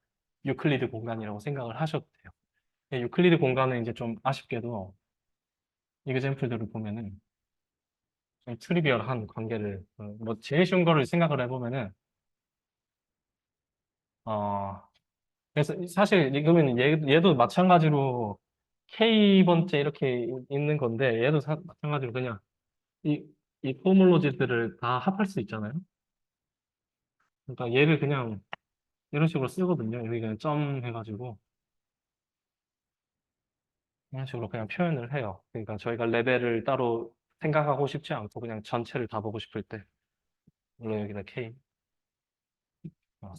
유클리드 공간이라고 생각을 하셔도 돼요. 유클리드 공간은 이제 좀 아쉽게도 이그젠플들을 보면은 좀 트리비얼한 관계를 뭐 제일 쉬운 거를 생각을 해보면은 어 그래서 사실 이거는 얘도 마찬가지로 K번째 이렇게 있는 건데 얘도 마찬가지로 그냥 이, 이 포멀로지들을 다 합할 수 있잖아요. 그러니까 얘를 그냥 이런 식으로 쓰거든요. 여기 그냥 점 해가지고 이런 식으로 그냥 표현을 해요. 그러니까 저희가 레벨을 따로 생각하고 싶지 않고 그냥 전체를 다 보고 싶을 때 물론 여기는 K. 어.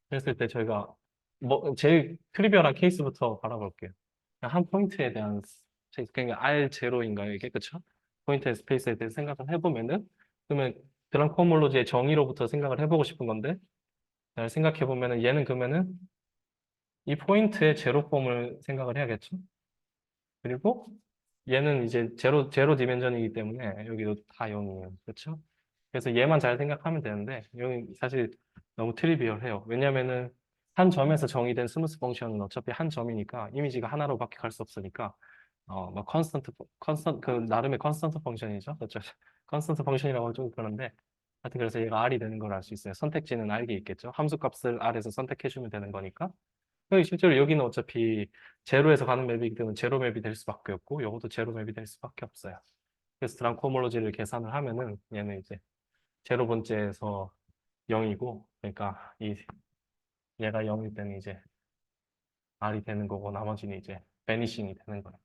그랬을 때 저희가 뭐 제일 트리비얼한 케이스부터 바라볼게요. 그냥 한 포인트에 대한 그러니까 R0인가요 이게 그쵸? 포인트의 스페이스에 대해서 생각을 해보면은 그러면 드랑코 홈올로지의 정의로부터 생각을 해보고 싶은 건데 잘 생각해 보면은 얘는 그러면은 이 포인트의 제로 폼을 생각을 해야겠죠? 그리고 얘는 이제 제로 디멘전이기 때문에 여기도 다 0이에요. 그렇죠? 그래서 얘만 잘 생각하면 되는데 여기 사실 너무 트리비얼해요. 왜냐면은 한 점에서 정의된 스무스 펑션은 어차피 한 점이니까 이미지가 하나로밖에 갈 수 없으니까 뭐 컨스턴트 그 나름의 컨스턴트 펑션이죠. 그렇죠? 컨스턴트 펑션이라고 하면 좀 그런데 하여튼 그래서 얘가 R이 되는 걸 알 수 있어요. 선택지는 R이 있겠죠. 함수 값을 R에서 선택해주면 되는 거니까. 실제로 여기는 어차피 제로에서 가는 맵이기 때문에 제로 맵이 될 수밖에 없고 요것도 제로 맵이 될 수밖에 없어요. 그래서 드랑코몰로지를 계산을 하면은 얘는 이제 제로 번째에서 0이고 그러니까 이 얘가 0일 때는 이제 R이 되는 거고 나머지는 이제 베니싱이 되는 거예요.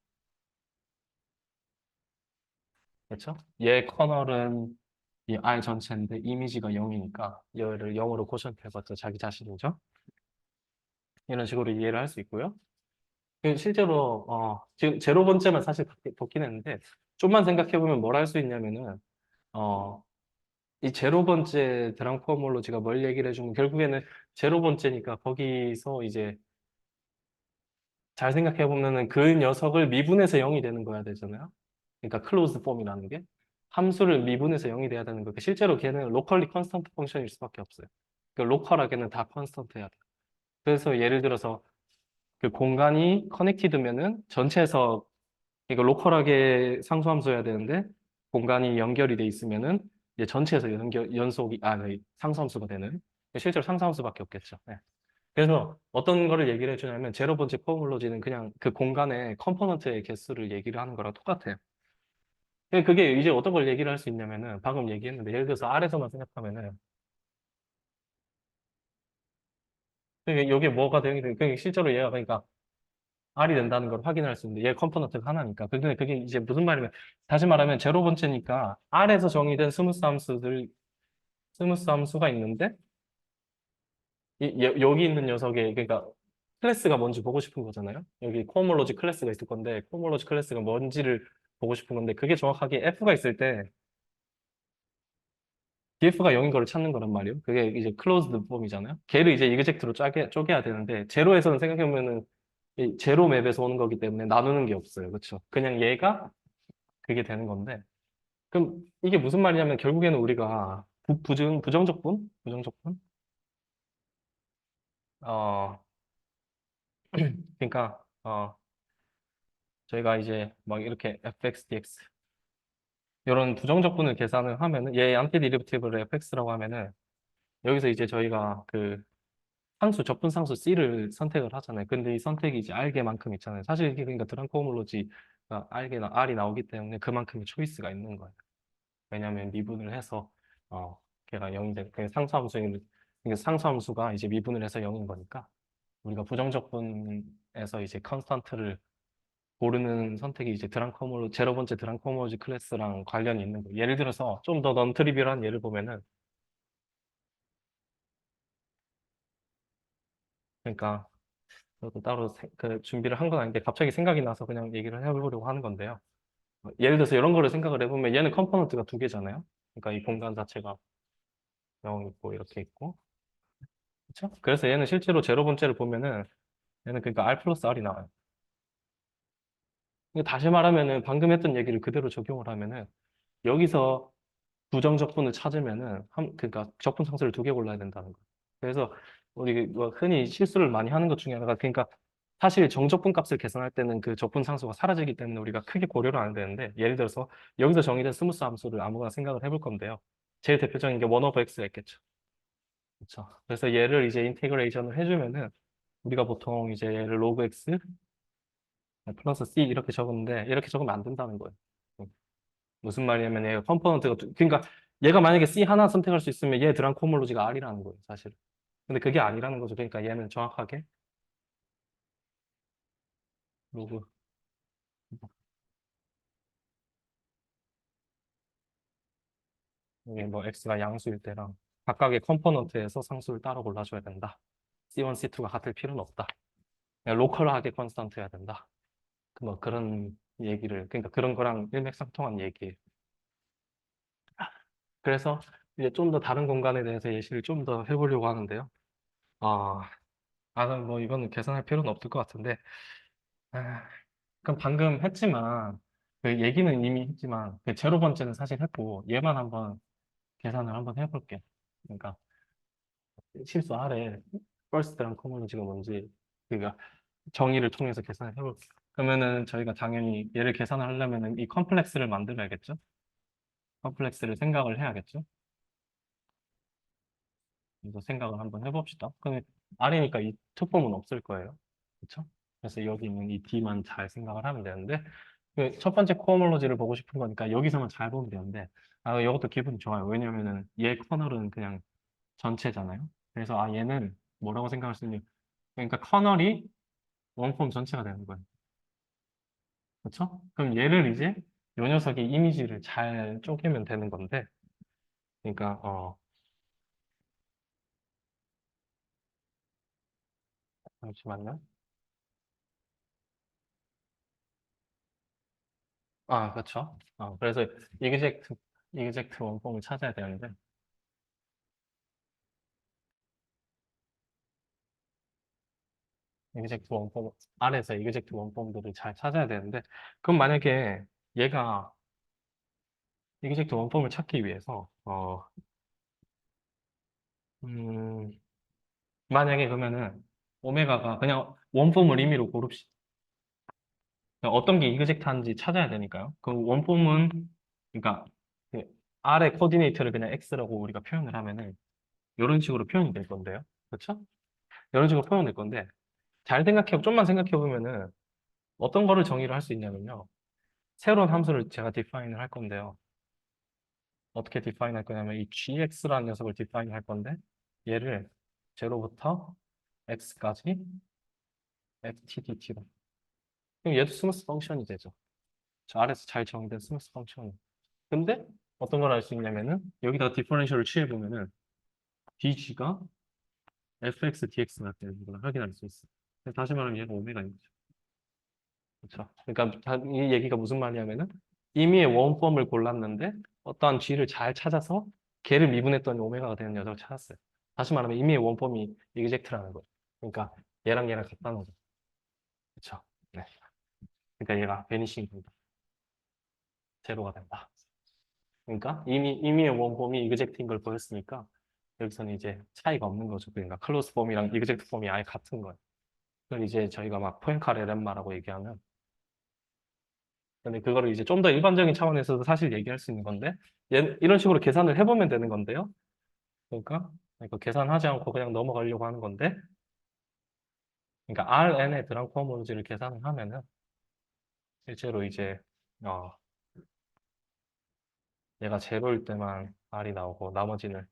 그렇죠? 얘 커널은 이 R 전체인데 이미지가 0이니까 얘를 0으로 고션 해봤자 자기 자신이죠. 이런 식으로 이해를 할 수 있고요. 실제로 지금 제로 번째만 사실 뒀긴 했는데 좀만 생각해보면 뭘 할 수 있냐면은 어, 이 제로 번째 드랑코몰로지가 뭘 얘기를 해주면 결국에는 제로 번째니까 거기서 이제 잘 생각해보면은 그 녀석을 미분해서 0이 되는 거야 되잖아요. 그러니까 클로즈 폼이라는 게 함수를 미분해서 0이 돼야 되는 거니까 실제로 걔는 로컬리 컨스턴트 펑션일 수밖에 없어요. 그 로컬하게는 다 컨스턴트해야 돼. 그래서 예를 들어서 그 공간이 커넥티드면은 전체에서 이거 로컬하게 상수함수여야 되는데 공간이 연결이 돼 있으면은 이제 전체에서 연속이 네, 상수함수가 되는 실제로 상수함수밖에 없겠죠. 네. 그래서 어떤 거를 얘기를 해주냐면 제로 번째 포뮬러지는 그냥 그 공간의 컴포넌트의 개수를 얘기를 하는 거랑 똑같아요. 그게 이제 어떤 걸 얘기를 할 수 있냐면은 방금 얘기했는데 예를 들어서 R에서만 생각하면은 이게 뭐가 되는 게 실제로 얘가 그러니까 R이 된다는 걸 확인할 수 있는데 얘 컴포넌트가 하나니까. 근데 그게 이제 무슨 말이면 다시 말하면 제로 번째니까 R에서 정의된 스무스 함수가 있는데 여기 있는 녀석의 그러니까 클래스가 뭔지 보고 싶은 거잖아요. 여기 코어몰로지 클래스가 있을 건데 코어몰로지 클래스가 뭔지를 보고 싶은 건데 그게 정확하게 F가 있을 때 DF가 0인 거를 찾는 거란 말이에요. 그게 이제 클로즈드 폼이잖아요. 걔를 이제 이그젝트로 쪼개야 되는데 제로에서는 생각해보면은 이 제로 맵에서 오는 거기 때문에 나누는 게 없어요. 그렇죠? 그냥 얘가 그게 되는 건데 그럼 이게 무슨 말이냐면 결국에는 우리가 부정적분? 부정적분? 어, 그러니까 저희가 이제 막 이렇게 fx, dx 이런 부정적분을 계산을 하면은 얘 안티 디리버티브를 fx라고 하면은 여기서 이제 저희가 그 상수 적분 상수 c를 선택을 하잖아요. 근데 이 선택이 이제 알게만큼 있잖아요. 사실 이게 그러니까 드랑코 홈올로지가 알게나 r이 나오기 때문에 그만큼의 초이스가 있는 거예요. 왜냐하면 미분을 해서 걔가 0이 돼. 그 상수함수인 그러니까 상수함수가 이제 미분을 해서 0인 거니까 우리가 부정적분에서 이제 컨스탄트를 고르는 선택이 이제 제로 번째 드랑코몰로지 클래스랑 관련이 있는 거예요. 예를 들어서 좀 더 넌트리비얼한 예를 보면은 그러니까 저도 따로 그 준비를 한 건 아닌데 갑자기 생각이 나서 그냥 얘기를 해보려고 하는 건데요. 예를 들어서 이런 거를 생각을 해보면 얘는 컴포넌트가 두 개잖아요. 그러니까 이 공간 자체가 0 있고 이렇게 있고 그렇죠? 그래서 얘는 실제로 제로 번째를 보면은 얘는 그러니까 R 플러스 R이 나와요. 그러니까 다시 말하면은 방금 했던 얘기를 그대로 적용을 하면은 여기서 부정 적분을 찾으면은 그러니까 적분 상수를 두 개 골라야 된다는 거예요. 그래서 우리 뭐 흔히 실수를 많이 하는 것 중에 하나가 그러니까 사실 정적분 값을 계산할 때는 그 적분 상수가 사라지기 때문에 우리가 크게 고려를 안 해야 되는데 예를 들어서 여기서 정의된 스무스 함수를 아무거나 생각을 해볼 건데요. 제일 대표적인 게 1 오버 x가 있겠죠. 그렇죠. 그래서 얘를 이제 인테그레이션을 해주면은 우리가 보통 이제 얘를 로그 x 플러스 C 이렇게 적었는데 이렇게 적으면 안 된다는 거예요. 음, 무슨 말이냐면 얘가 컴포넌트가 그러니까 얘가 만약에 C 하나 선택할 수 있으면 얘 드랑 코몰로지가 R이라는 거예요, 사실. 근데 그게 아니라는 거죠. 그러니까 얘는 정확하게 로그 이게 뭐 X가 양수일 때랑 각각의 컴포넌트에서 상수를 따로 골라줘야 된다. C1, C2가 같을 필요는 없다. 그냥 로컬하게 컨스턴트여야 된다. 뭐 그런 얘기를 그러니까 그런 거랑 일맥상통한 얘기예요. 그래서 이제 좀 더 다른 공간에 대해서 예시를 좀 더 해보려고 하는데요. 아, 뭐 이거는 계산할 필요는 없을 것 같은데. 아, 그럼 방금 했지만 그 얘기는 이미 했지만 그 제로 번째는 사실 했고 얘만 한번 계산을 한번 해볼게. 그러니까 실수 아래 first랑 common지가 뭔지 그러니까 정의를 통해서 계산을 해볼게. 그러면은 저희가 당연히 얘를 계산을 하려면은 이 컴플렉스를 만들어야겠죠? 컴플렉스를 생각을 해야겠죠? 그래서 생각을 한번 해봅시다. 그럼 R이니까 이 투폼은 없을 거예요. 그렇죠? 그래서 여기 있는 이 D만 잘 생각을 하면 되는데 그 첫 번째 코어몰로지를 보고 싶은 거니까 여기서만 잘 보면 되는데 이것도 기분이 좋아요. 왜냐면은 얘 커널은 그냥 전체잖아요. 그래서 얘는 뭐라고 생각할 수 있냐? 그러니까 커널이 원폼 전체가 되는 거예요. 그렇죠? 그럼 얘를 이제 요 녀석의 이미지를 잘 쪼개면 되는 건데 그러니까 잠시만요. 그렇죠. 그래서 이그젝트 이그젝트 원폼을 찾아야 되는데 이그젝트 원폼 아래에서 이그젝트 원폼들을 잘 찾아야 되는데 그럼 만약에 얘가 이그젝트 원폼을 찾기 위해서 음, 만약에 그러면은 오메가가 그냥 원폼을 임의로 고릅시다. 어떤 게 이그젝트한지 찾아야 되니까요. 그 원폼은 그러니까 그 R의 코디네이터를 그냥 X라고 우리가 표현을 하면은 이런 식으로 표현이 될 건데요. 그렇죠? 이런 식으로 표현될 건데 잘 생각해 좀만 생각해 보면은 어떤 거를 정의를 할 수 있냐면요. 새로운 함수를 제가 디파인을 할 건데요. 어떻게 디파인 할 거냐면 이 gx라는 녀석을 디파인 할 건데 얘를 0부터 x까지 ftdt로 그럼 얘도 스무스 펑션이 되죠. 저 아래서 잘 정의된 스무스 펑션이. 근데 어떤 걸 알 수 있냐면은 여기다가 디퍼런셜을 취해보면은 dg가 fx dx가 되는 걸 확인할 수 있어. 다시 말하면 얘가 오메가인 거죠. 그렇죠. 그러니까 이 얘기가 무슨 말이냐면은 임의의 원폼을 골랐는데 어떠한 g를 잘 찾아서 걔를 미분했더니 오메가가 되는 녀석을 찾았어요. 다시 말하면 임의의 원폼이 이그젝트라는 거예요. 그러니까 얘랑 같다는 거죠. 그렇죠. 네. 그러니까 얘가 베니싱 된다. 제로가 된다. 그러니까 임의의 원폼이 이그젝트인 걸 보였으니까 여기서는 이제 차이가 없는 거죠. 그러니까 클로스 폼이랑 이그젝트 폼이 아예 같은 거예요. 그걸 이제 저희가 막 포엔카레 렘마라고 얘기하면 근데 그거를 이제 좀 더 일반적인 차원에서도 사실 얘기할 수 있는 건데 이런 식으로 계산을 해보면 되는 건데요. 그러니까 계산하지 않고 그냥 넘어가려고 하는 건데 그러니까 Rn의 드랑코 모노지를 계산을 하면은 실제로 이제 어, 얘가 제로일 때만 R이 나오고 나머지는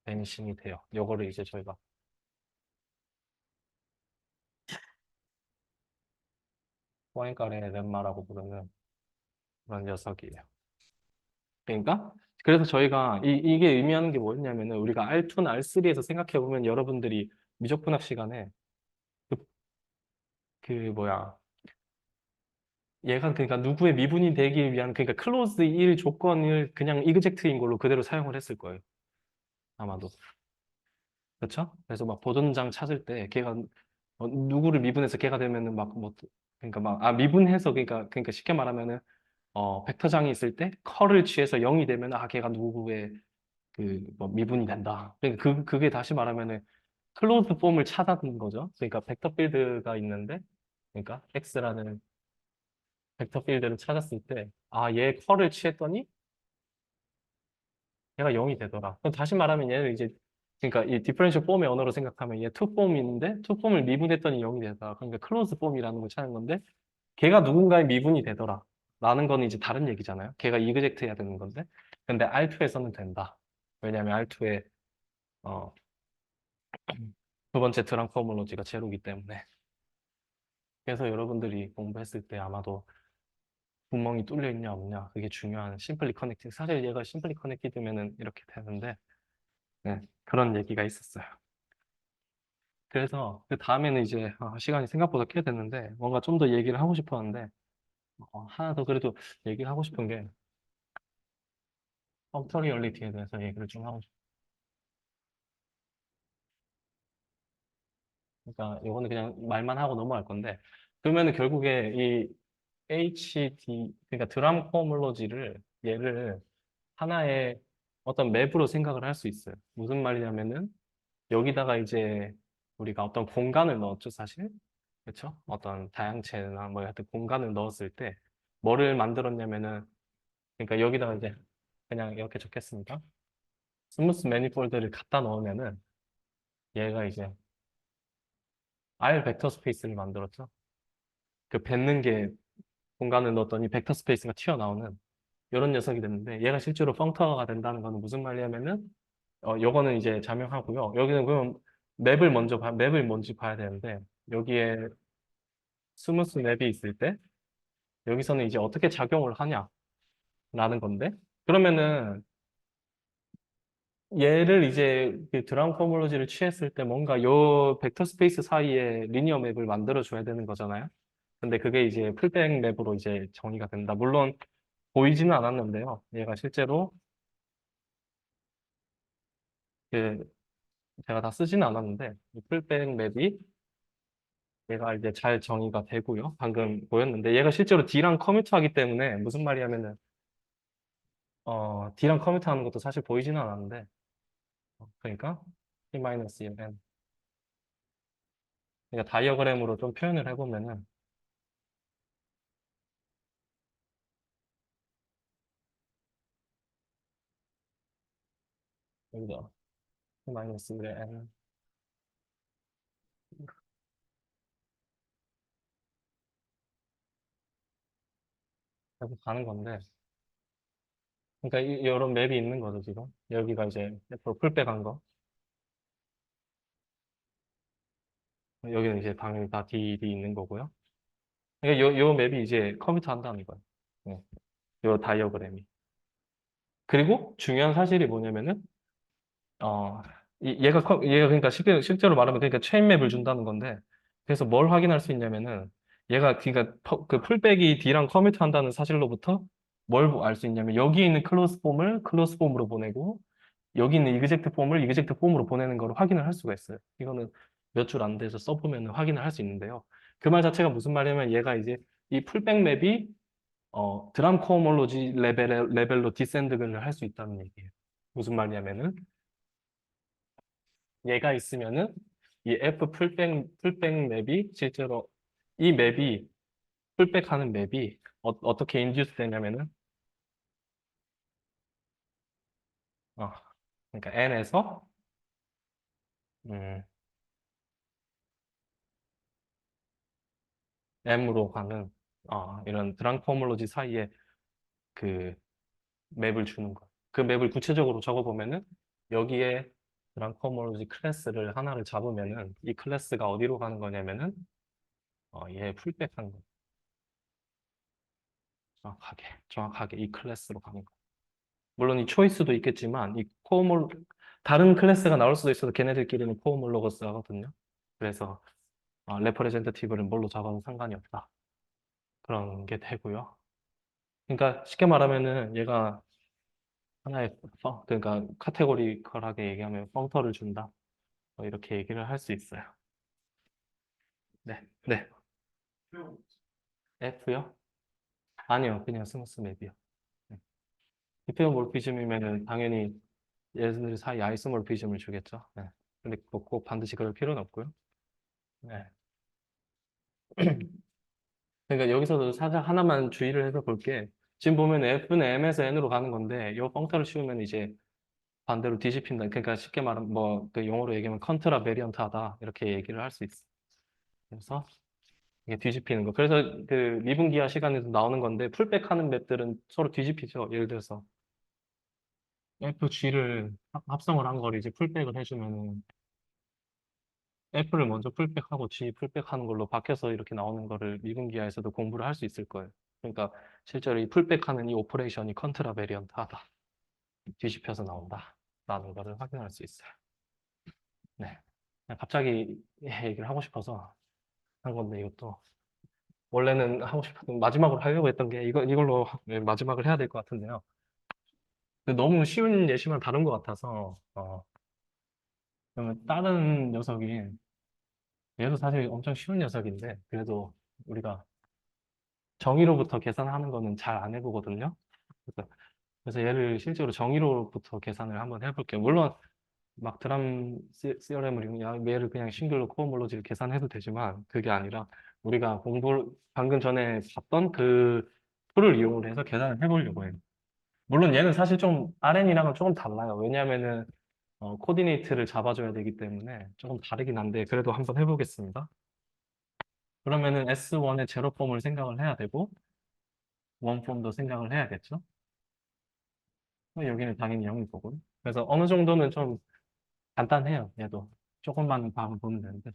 베니싱이 돼요. 요거를 이제 저희가 포엔카레 렘마라고 부르는 그런 녀석이에요. 그러니까 그래서 저희가 이게 의미하는 게 뭐였냐면은 우리가 R2나 R3에서 생각해 보면 여러분들이 미적분학 시간에 그, 그 뭐야 얘가 그러니까 누구의 미분이 되기 위한 그러니까 클로즈 일 조건을 그냥 이그젝트인 걸로 그대로 사용을 했을 거예요. 아마도. 그렇죠? 그래서 막 보존장 찾을 때 걔가 누구를 미분해서 걔가 되면은 막 뭐 그러니까 막 미분해서 그러니까 쉽게 말하면은 벡터장이 있을 때 컬을 취해서 0이 되면 걔가 누구의 그 뭐 미분이 된다. 그러니까 그게 다시 말하면은 클로즈 폼을 찾아낸 거죠. 그러니까 벡터 필드가 있는데 그러니까 X라는 벡터 필드를 찾았을 때 얘 컬을 취했더니 얘가 0이 되더라. 그럼 다시 말하면 얘는 이제 그러니까 이 디퍼런셜 폼의 언어로 생각하면 얘 투 폼인데 투 폼을 미분했더니 0이 되더라. 그러니까 클로즈 폼이라는 걸 찾는 건데 걔가 누군가의 미분이 되더라. 라는 건 이제 다른 얘기잖아요. 걔가 이그젝트 해야 되는 건데. 근데 R2에서는 된다. 왜냐하면 R2의 두 번째 트랑크 호몰로지가 제로기 때문에. 그래서 여러분들이 공부했을 때 아마도 구멍이 뚫려 있냐 없냐 그게 중요한 심플리 커넥팅. 사실 얘가 심플리 커넥티드면은 이렇게 되는데 네, 그런 얘기가 있었어요. 그래서 그 다음에는 이제 시간이 생각보다 꽤 됐는데 뭔가 좀 더 얘기를 하고 싶었는데 하나 더 그래도 얘기를 하고 싶은 게 펑터 리얼리티에 대해서 얘기를 좀 하고 싶어요. 그러니까 이거는 그냥 말만 하고 넘어갈 건데 그러면은 결국에 이 HD 그러니까 드럼 코몰로지를 얘를 하나의 어떤 맵으로 생각을 할 수 있어요. 무슨 말이냐면은 여기다가 이제 우리가 어떤 공간을 넣었죠, 사실. 그렇죠? 어떤 다양체나 뭐 하여튼 공간을 넣었을 때 뭐를 만들었냐면은 그러니까 여기다가 이제 그냥 이렇게 적겠습니다. 스무스 매니폴드를 갖다 넣으면은 얘가 이제 R 벡터 스페이스를 만들었죠. 그 뱉는 게 공간을 넣었더니 벡터 스페이스가 튀어나오는 이런 녀석이 됐는데 얘가 실제로 펑터가 된다는 거는 무슨 말이냐면은 요거는 이제 자명하고요. 여기는 그럼 맵을 먼저 봐야 되는데 여기에 스무스 맵이 있을 때 여기서는 이제 어떻게 작용을 하냐라는 건데 그러면은 얘를 이제 그 드라운 커머로지를 취했을 때 뭔가 요 벡터 스페이스 사이에 리니어 맵을 만들어 줘야 되는 거잖아요. 근데 그게 이제 풀백 맵으로 이제 정의가 된다. 물론 보이지는 않았는데요. 얘가 실제로 그 제가 다 쓰지는 않았는데 이 풀백 맵이 얘가 이제 잘 정의가 되고요. 방금 보였는데 얘가 실제로 D랑 커뮤트하기 때문에 무슨 말이냐면은 D랑 커뮤트하는 것도 사실 보이지는 않았는데 그러니까 T-1N 그러니까 다이어그램으로 좀 표현을 해보면은 여기다 T-N 계속 가는 건데 그러니까 이런 맵이 있는 거죠 지금 여기가 이제 옆으로 풀백한 거 여기는 이제 당연히 다 D 있는 거고요. 그러니까 요 맵이 이제 커뮤트 한다는 거예요. 네. 요 다이어그램이. 그리고 중요한 사실이 뭐냐면은 어, 얘가 그러니까 실제로 말하면 그러니까 체인 맵을 준다는 건데, 그래서 뭘 확인할 수 있냐면은, 얘가 그러니까 그 풀백이 D랑 커미트 한다는 사실로부터 뭘 알 수 있냐면, 여기 있는 클로스 폼을 클로스 폼으로 보내고, 여기 있는 이그젝트 폼을 이그젝트 폼으로 보내는 걸 확인을 할 수가 있어요. 이거는 몇 줄 안 돼서 써보면 확인을 할 수 있는데요. 그 말 자체가 무슨 말이냐면, 얘가 이제 이 풀백 맵이 드람 코어몰로지 레벨로 디센드를 할 수 있다는 얘기예요. 무슨 말이냐면은, 얘가 있으면은 이 F 풀백 맵이 실제로 이 맵이 풀백하는 맵이 떻게 인듀스 되냐면은 어, 그러니까 N에서 음, M으로 가는 이런 드랑코몰로지 사이에 그 맵을 주는 거. 그 맵을 구체적으로 적어보면은 여기에 드랑코몰로지 클래스를 하나를 잡으면은 이 클래스가 어디로 가는 거냐면은 얘 풀백하는 거. 정확하게 이 클래스로 가는 거. 물론 이 초이스도 있겠지만 이 코어몰 다른 클래스가 나올 수도 있어도 걔네들끼리는 코어몰로거스 하거든요. 그래서 레퍼레젠테티브를 뭘로 잡아도 상관이 없다. 그런 게 되고요. 그러니까 쉽게 말하면은 얘가 하나의 그러니까 카테고리컬하게 얘기하면 펑터를 준다. 뭐 이렇게 얘기를 할 수 있어요. 네, 네. F요? 아니요, 그냥 스무스 맵이요. 네. 디페어몰피즘이면은 당연히 얘네들 사이 아이소몰피즘을 주겠죠. 네. 근데 꼭 반드시 그럴 필요는 없고요. 네. 그러니까 여기서도 살짝 하나만 주의를 해서 볼게. 지금 보면 F는 M에서 N으로 가는 건데 이 펑터를 씌우면 이제 반대로 뒤집힌다. 그러니까 쉽게 말하면 뭐 그 용어로 얘기하면 컨트라 베리언트하다 이렇게 얘기를 할 수 있어. 그래서 이게 뒤집히는 거. 그래서 그 미분기하 시간에서 나오는 건데 풀백하는 맵들은 서로 뒤집히죠. 예를 들어서 FG를 합성을 한 걸 이제 풀백을 해주면은 F를 먼저 풀백하고 G 풀백하는 걸로 바뀌어서 이렇게 나오는 거를 미분기하에서도 공부를 할 수 있을 거예요. 그러니까 실제로 이 풀백하는 이 오퍼레이션이 컨트라 베리언트하다. 뒤집혀서 나온다. 라는 거를 확인할 수 있어요. 네. 그냥 갑자기 얘기를 하고 싶어서 한 건데 이것도 원래는 하고 싶었던 마지막으로 하려고 했던 게 이걸로 네, 마지막을 해야 될 것 같은데요. 근데 너무 쉬운 예시만 다른 것 같아서 그러면 다른 녀석이 얘도 사실 엄청 쉬운 녀석인데 그래도 우리가 정의로부터 계산하는 거는 잘 안 해보거든요. 그래서, 그래서 얘를 실제로 정의로부터 계산을 한번 해볼게요. 물론 막 드람 시어렘을 이용해 얘를 그냥 싱글로 코어몰로지를 계산해도 되지만 그게 아니라 우리가 방금 전에 봤던 그 툴을 이용을 해서 계산을 해보려고 해요. 물론 얘는 사실 좀 RN이랑은 조금 달라요. 왜냐하면은 코디네이트를 잡아줘야 되기 때문에 조금 다르긴 한데 그래도 한번 해보겠습니다. 그러면은 S1의 제로폼을 생각을 해야 되고 원폼도 생각을 해야겠죠. 여기는 당연히 0일 거고. 그래서 어느 정도는 좀 간단해요. 얘도 조금만 보면 되는데.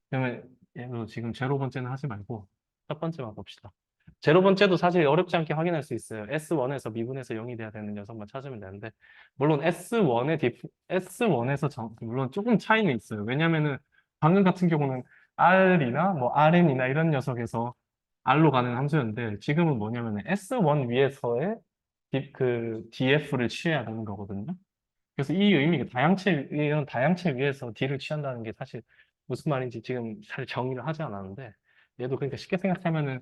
그러면 얘도 지금 제로 번째는 하지 말고 첫 번째만 봅시다. 제로 번째도 사실 어렵지 않게 확인할 수 있어요. S1에서 미분에서 0이 돼야 되는 녀석만 찾으면 되는데 물론 S1에서 물론 조금 차이는 있어요. 왜냐면은 방금 같은 경우는 R이나 뭐 RN이나 이런 녀석에서 R로 가는 함수였는데 지금은 뭐냐면은 S1 위에서의 그 DF를 취해야 되는 거거든요. 그래서 이 의미가 이런 다양체 위에서 D를 취한다는 게 사실 무슨 말인지 지금 잘 정의를 하지 않았는데 얘도 그러니까 쉽게 생각하면은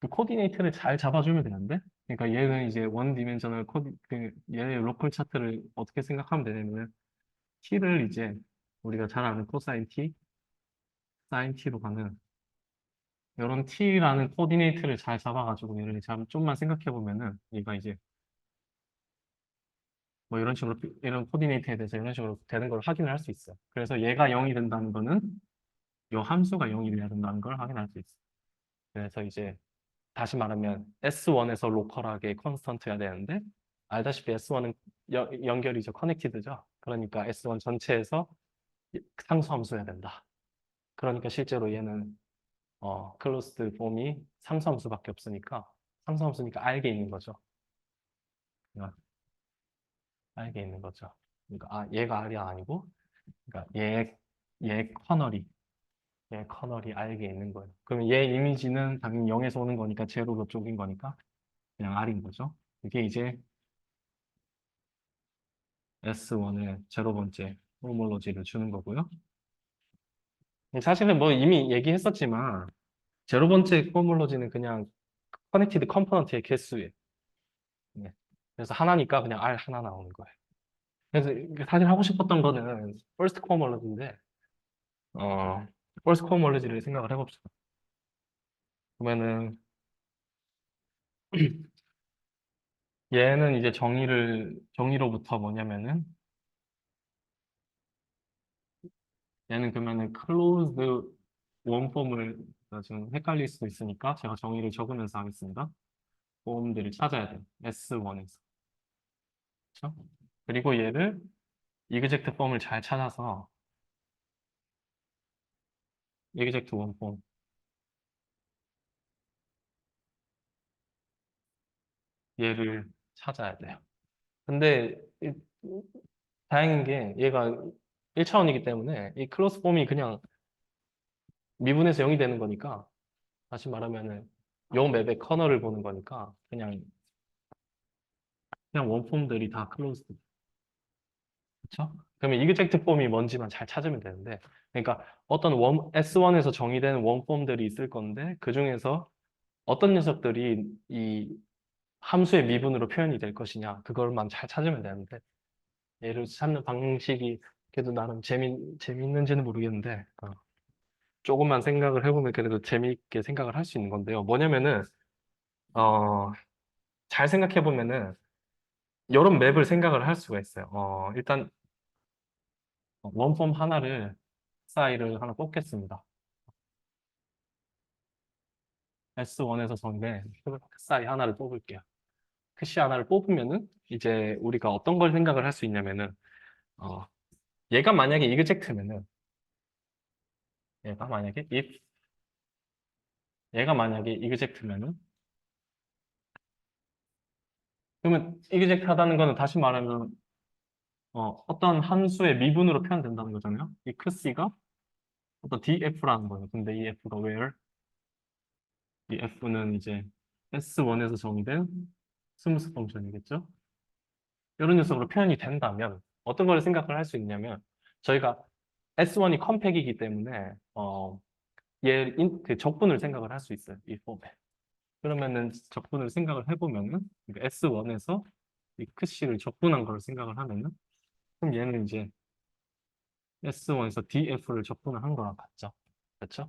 그 코디네이트를 잘 잡아주면 되는데 그러니까 얘는 이제 원 디멘셔널 얘의 로컬 차트를 어떻게 생각하면 되냐면 T를 이제 우리가 잘 아는 코사인 T, 사인 T로 가는 이런 T라는 코디네이트를 잘 잡아가지고 얘를 좀만 생각해 보면은 얘가 이제 뭐 이런 식으로 이런 코디네이트에 대해서 이런 식으로 되는 걸 확인을 할 수 있어요. 그래서 얘가 0이 된다는 거는 이 함수가 0이 돼야 된다는 걸 확인할 수 있어요. 그래서 이제 다시 말하면 S1에서 로컬하게 컨스턴트여야 되는데 알다시피 S1은 연결이죠. 커넥티드죠. 그러니까 S1 전체에서 상수함수여야 된다. 그러니까 실제로 얘는 클로스드 폼이 상수함수밖에 없으니까 상수함수니까 R게 있는 거죠. R게 있는 거죠. 그러니까 얘가 R이 아니고 그러니까 얘 커널이 R게 있는 거예요. 그럼 얘 이미지는 당연히 0에서 오는 거니까 제로 그쪽인 거니까 그냥 R인 거죠. 이게 이제 S1의 제로 번째 호모로지를 주는 거고요. 사실은 뭐 이미 얘기했었지만 제로 번째 호모로지는 그냥 커넥티드 컴포넌트의 개수예요. 네. 그래서 하나니까 그냥 R 하나 나오는 거예요. 그래서 사실 하고 싶었던 거는 first cohomology인데 어, first cohomology를 생각을 해봅시다. 그러면은 얘는 이제 정의로부터 뭐냐면은 얘는 그러면은 closed 원폼을 지금 헷갈릴 수도 있으니까 제가 정의를 적으면서 하겠습니다. 폼들을 찾아야 돼요. S1에서. 그렇죠? 그리고 얘를 이그젝트 폼을 잘 찾아서 이그젝트 원폼 얘를 찾아야 돼요. 근데 다행인 게 얘가 1차원이기 때문에 이 클로스 폼이 그냥 미분에서 0이 되는 거니까 다시 말하면은 요 맵의 커널을 보는 거니까 그냥 원폼들이 다 클로스드. 그렇죠? 그러면 이그젝트 폼이 뭔지만 잘 찾으면 되는데 그러니까 어떤 S1에서 정의되는 원폼들이 있을 건데 그 중에서 어떤 녀석들이 이 함수의 미분으로 표현이 될 것이냐 그걸만 잘 찾으면 되는데 얘를 찾는 방식이 그래도 나름 재밌는지는 모르겠는데 조금만 생각을 해보면 그래도 재미있게 생각을 할 수 있는 건데요. 뭐냐면은 어, 잘 생각해보면은 이런 맵을 생각을 할 수가 있어요. 일단 원폼 하나를 사이를 하나 뽑겠습니다. S1에서 정의된 사이 하나를 뽑을게요. 캐시 하나를 뽑으면은 이제 우리가 어떤 걸 생각을 할 수 있냐면은 어, 얘가 만약에 이그젝트면은 얘가 만약에 if 얘가 만약에 이그젝트면은 그러면 이그젝트 하다는 거는 다시 말하면 어떤 함수의 미분으로 표현된다는 거잖아요. 이 크C가 어떤 df라는 거예요. 근데 이 f가 where 이 f는 이제 S1에서 정의된 스무스 펑션이겠죠. 이런 녀석으로 표현이 된다면 어떤 걸 생각을 할 수 있냐면 저희가 S1이 컴팩이기 때문에 그 적분을 생각을 할 수 있어요. 이 폼에. 그러면은 적분을 생각을 해보면은 S1에서 이 크씨를 적분한 걸 생각을 하면은 그럼 얘는 이제 S1에서 DF를 적분을 한 거랑 같죠. 그렇죠?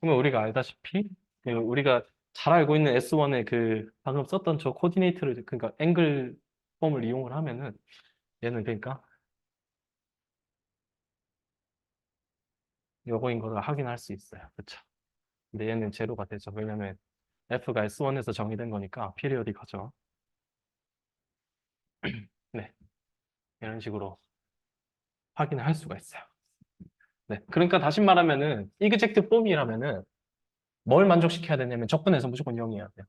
그러면 우리가 알다시피 그 우리가 잘 알고 있는 S1의 그 방금 썼던 저 코디네이트를 그러니까 앵글 폼을 이용을 하면은 얘는 그러니까 요거인 거를 확인할 수 있어요. 그렇죠? 근데 얘는 제로가 되죠. 왜냐면 F가 S1에서 정의된 거니까 피리어디커죠. 네, 이런 식으로 확인을 할 수가 있어요. 네, 그러니까 다시 말하면은 이그젝트 폼이라면은 뭘 만족시켜야 되냐면 적분해서 무조건 0이어야 돼요.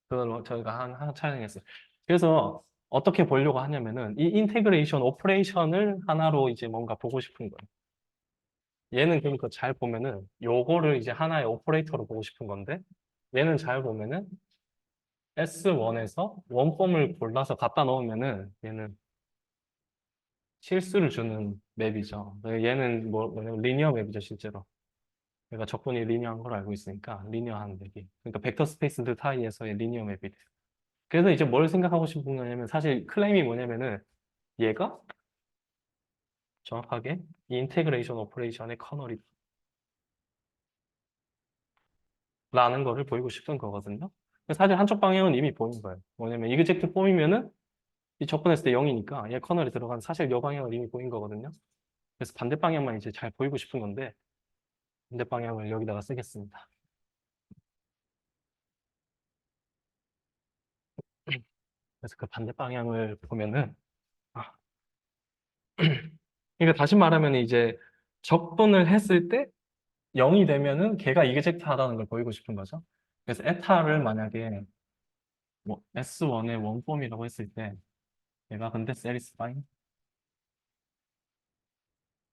그걸 저희가 한 촬영했어요. 그래서 어떻게 보려고 하냐면은 이 인테그레이션 오퍼레이션을 하나로 이제 뭔가 보고 싶은 거예요. 얘는 그러니까 잘 보면은 요거를 이제 하나의 오퍼레이터로 보고 싶은 건데 얘는 잘 보면은 S1에서 원폼을 골라서 갖다 넣으면은 얘는 실수를 주는 맵이죠. 얘는 뭐냐면 리니어 맵이죠, 실제로. 그러니까 적분이 리니어한 걸 알고 있으니까 리니어한 맵이. 그러니까 벡터 스페이스 사이에서의 리니어 맵이 돼요. 그래서 이제 뭘 생각하고 싶은 거냐면 사실 클레임이 뭐냐면은 얘가 정확하게 이 인테그레이션 오퍼레이션의 커널이라는 거를 보이고 싶은 거거든요. 사실 한쪽 방향은 이미 보인 거예요. 뭐냐면 이그젝트 폼이면은 이 접근했을 때 0이니까 얘 커널이 들어간 사실 이 방향은 이미 보인 거거든요. 그래서 반대 방향만 이제 잘 보이고 싶은 건데 반대 방향을 여기다가 쓰겠습니다. 그래서 그 반대 방향을 보면은 아, 그러니까 다시 말하면 이제 적분을 했을 때 0이 되면은 걔가 이그젝트 하다는 걸 보이고 싶은 거죠. 그래서 에타를 만약에 뭐 S1의 원폼이라고 했을 때 얘가 근데 세리스파인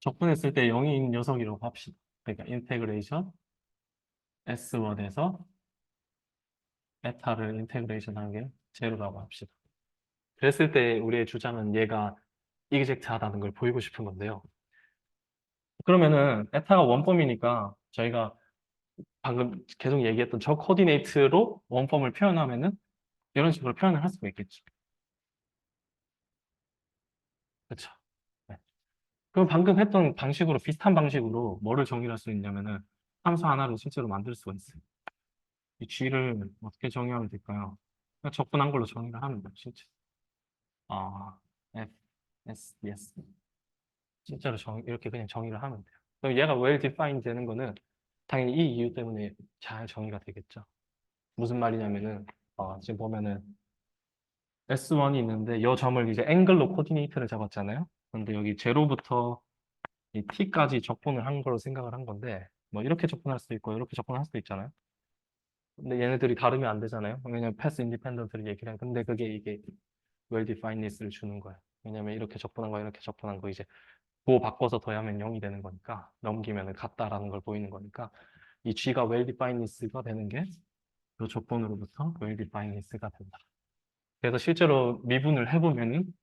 적분했을 때 0인 녀석이라고 합시다. 그러니까 인테그레이션 S1에서 에타를 인테그레이션 하는 게 제로라고 합시다. 그랬을 때 우리의 주장은 얘가 이그젝트 하다는 걸 보이고 싶은 건데요. 그러면은 에타가 원폼이니까 저희가 방금 계속 얘기했던 저 코디네이트로 원폼을 표현하면은 이런 식으로 표현을 할 수가 있겠죠. 그렇죠. 네. 그럼 방금 했던 방식으로 비슷한 방식으로 뭐를 정의할 수 있냐면은 함수 하나를 실제로 만들 수가 있어요. 이 G를 어떻게 정의하면 될까요? 그냥 적분한 걸로 정의를 하면 돼요, 실제. 아, F, S, S. 실제로 이렇게 그냥 정의를 하면 돼요. 그럼 얘가 well defined 되는 거는 당연히 이 이유 때문에 잘 정의가 되겠죠. 무슨 말이냐면은 지금 보면은 S1이 있는데 이 점을 이제 앵글로 코디네이트를 잡았잖아요. 근데 여기 제로부터 이 t까지 적분을 한 걸로 생각을 한 건데 뭐 이렇게 적분할 수도 있고 이렇게 적분할 수도 있잖아요. 근데 얘네들이 다르면 안 되잖아요. 왜냐면 패스 인디펜던트를 얘기를 해. 근데 그게 이게 well definedness를 주는 거예요. 왜냐면 이렇게 적분한 거 이렇게 적분한 거 이제 부호 바꿔서 더하면 0이 되는 거니까 넘기면 같다라는 걸 보이는 거니까 이 G가 well definedness가 되는 게 이 조건으로부터 well definedness가 된다. 그래서 실제로 미분을 해보면은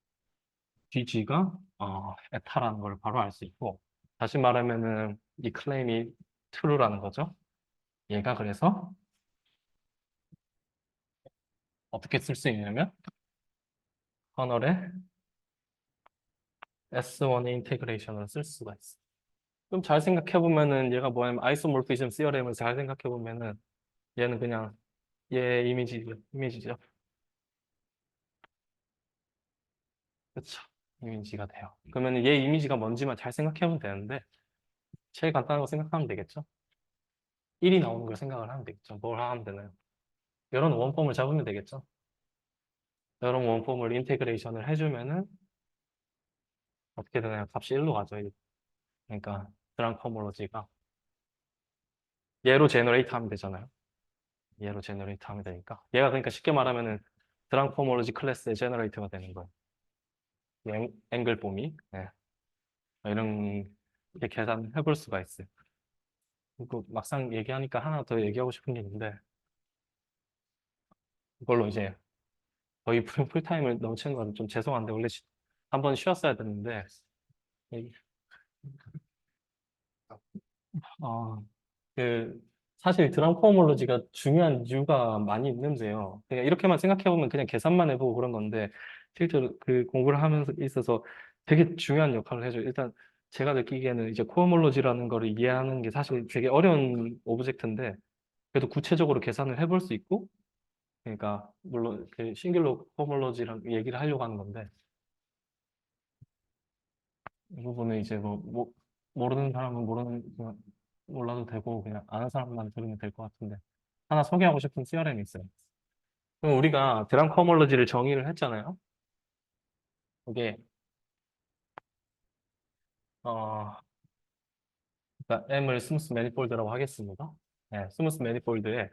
GG가 에타라는 걸 바로 알 수 있고 다시 말하면은 이 클레임이 true라는 거죠. 얘가 그래서 어떻게 쓸 수 있냐면 커널에 S1의 인테그레이션을 쓸 수가 있어. 그럼 잘 생각해 보면은 얘가 뭐냐면 아이소모르피즘 시어렘을 잘 생각해 보면은 얘는 그냥 얘 이미지죠. 그쵸. 이미지가 돼요. 그러면 얘 이미지가 뭔지만 잘 생각해보면 되는데, 제일 간단한 거 생각하면 되겠죠? 1이 나오는 걸 생각을 하면 되겠죠. 뭘 하면 되나요? 이런 원폼을 잡으면 되겠죠. 이런 원폼을 인테그레이션을 해주면은 어떻게 되나요? 값이 1로 가죠. 그러니까 드랑 커머러지가 얘로 제너레이트 하면 되잖아요. 얘로 제너레이트 하면 되니까 얘가 그러니까 쉽게 말하면은 드랑 커머러지 클래스의 제너레이터가 되는 거예요. 이 앵글 폼이 네. 이런 게 계산해 볼 수가 있어요. 그리고 막상 얘기하니까 하나 더 얘기하고 싶은 게 있는데 이걸로 이제 거의 풀타임을 넘치는 건 좀 죄송한데 원래 한번 쉬었어야 됐는데 이- 어, 그 사실 드럼코모로지가 중요한 이유가 많이 있는데요. 그냥 이렇게만 생각해보면 그냥 계산만 해보고 그런 건데 실제로 그 공부를 하면서 있어서 되게 중요한 역할을 해줘요. 일단 제가 느끼기에는 이제 코어몰로지라는 거를 이해하는 게 사실 되게 어려운 오브젝트인데 그래도 구체적으로 계산을 해볼 수 있고 그러니까 물론 그 싱귤러 코어몰로지랑 얘기를 하려고 하는 건데 이 부분은 이제 모르는 사람은 그냥 몰라도 되고 그냥 아는 사람만 들으면 될 것 같은데 하나 소개하고 싶은 CRM이 있어요. 그럼 우리가 드럼 커머러지를 정의를 했잖아요. 이게 어 그러니까 M을 스무스 매니폴드라고 하겠습니다. 네, 스무스 매니폴드에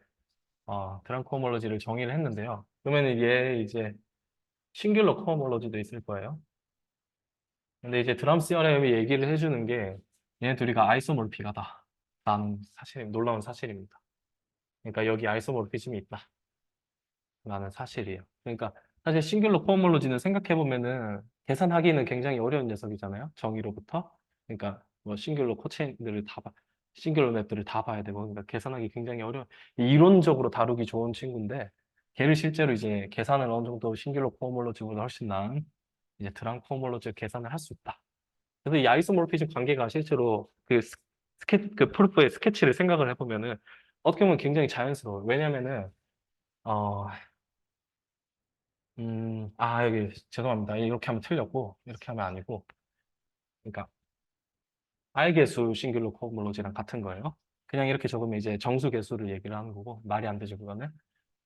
드럼 커머러지를 정의를 했는데요. 그러면 얘 이제 싱귤러 커머러지도 있을 거예요. 근데 이제 드럼 CRM이 얘기를 해주는 게 얘네 둘이가 아이소몰픽하다. 라는 사실 놀라운 사실입니다. 그러니까 여기 아이소몰피즘이 있다. 라는 사실이에요. 그러니까 사실 싱귤러 코어몰로지는 생각해보면은 계산하기는 굉장히 어려운 녀석이잖아요. 정의로부터. 그러니까 뭐 싱귤러 코체인들을 싱귤러 맵들을 다 봐야 되고 그러니까 계산하기 굉장히 어려운 이론적으로 다루기 좋은 친구인데 걔를 실제로 이제 계산을 어느 정도 싱귤러 코어몰로지보다 훨씬 나은 이제 드랑 코어몰로지 계산을 할 수 있다. 그래서 이 아이소모르피즘 관계가 실제로 그 프루프의 스케치를 생각을 해보면은 어떻게 보면 굉장히 자연스러워요. 왜냐면은 어, 여기, 죄송합니다. 이렇게 하면 틀렸고, 이렇게 하면 아니고. 그러니까, 알개수 싱귤러 코모로지랑 같은 거예요. 그냥 이렇게 적으면 이제 정수 개수를 얘기를 하는 거고, 말이 안 되죠, 그거는.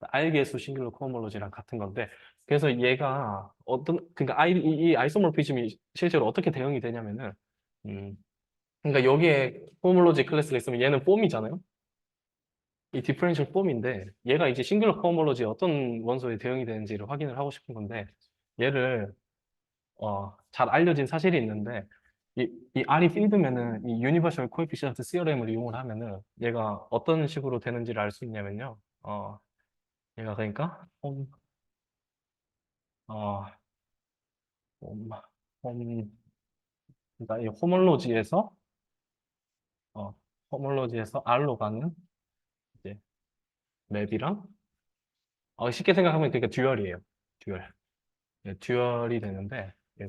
알개수 싱귤러 코모로지랑 같은 건데, 그래서 얘가 그러니까 이 아이소모피즘이 실제로 어떻게 대응이 되냐면은, 음, 그러니까 여기에 코모로지 클래스가 있으면 얘는 폼이잖아요. 이 디퍼런셜 폼인데, 얘가 이제 싱귤러 코모로지에 어떤 원소에 대응이 되는지를 확인을 하고 싶은 건데, 얘를 잘 알려진 사실이 있는데, 이 R이 필드면은 이 유니버셜 코에피시언트 CRM을 이용을 하면은 얘가 어떤 식으로 되는지를 알 수 있냐면요. 얘가 그러니까 어, 홈, 홈, 그러니까 이 어, 호몰로지에서 R로 가는 이제 맵이랑 쉽게 생각하면 그러니까 듀얼이에요. 듀얼. 네, 듀얼이 되는데 얘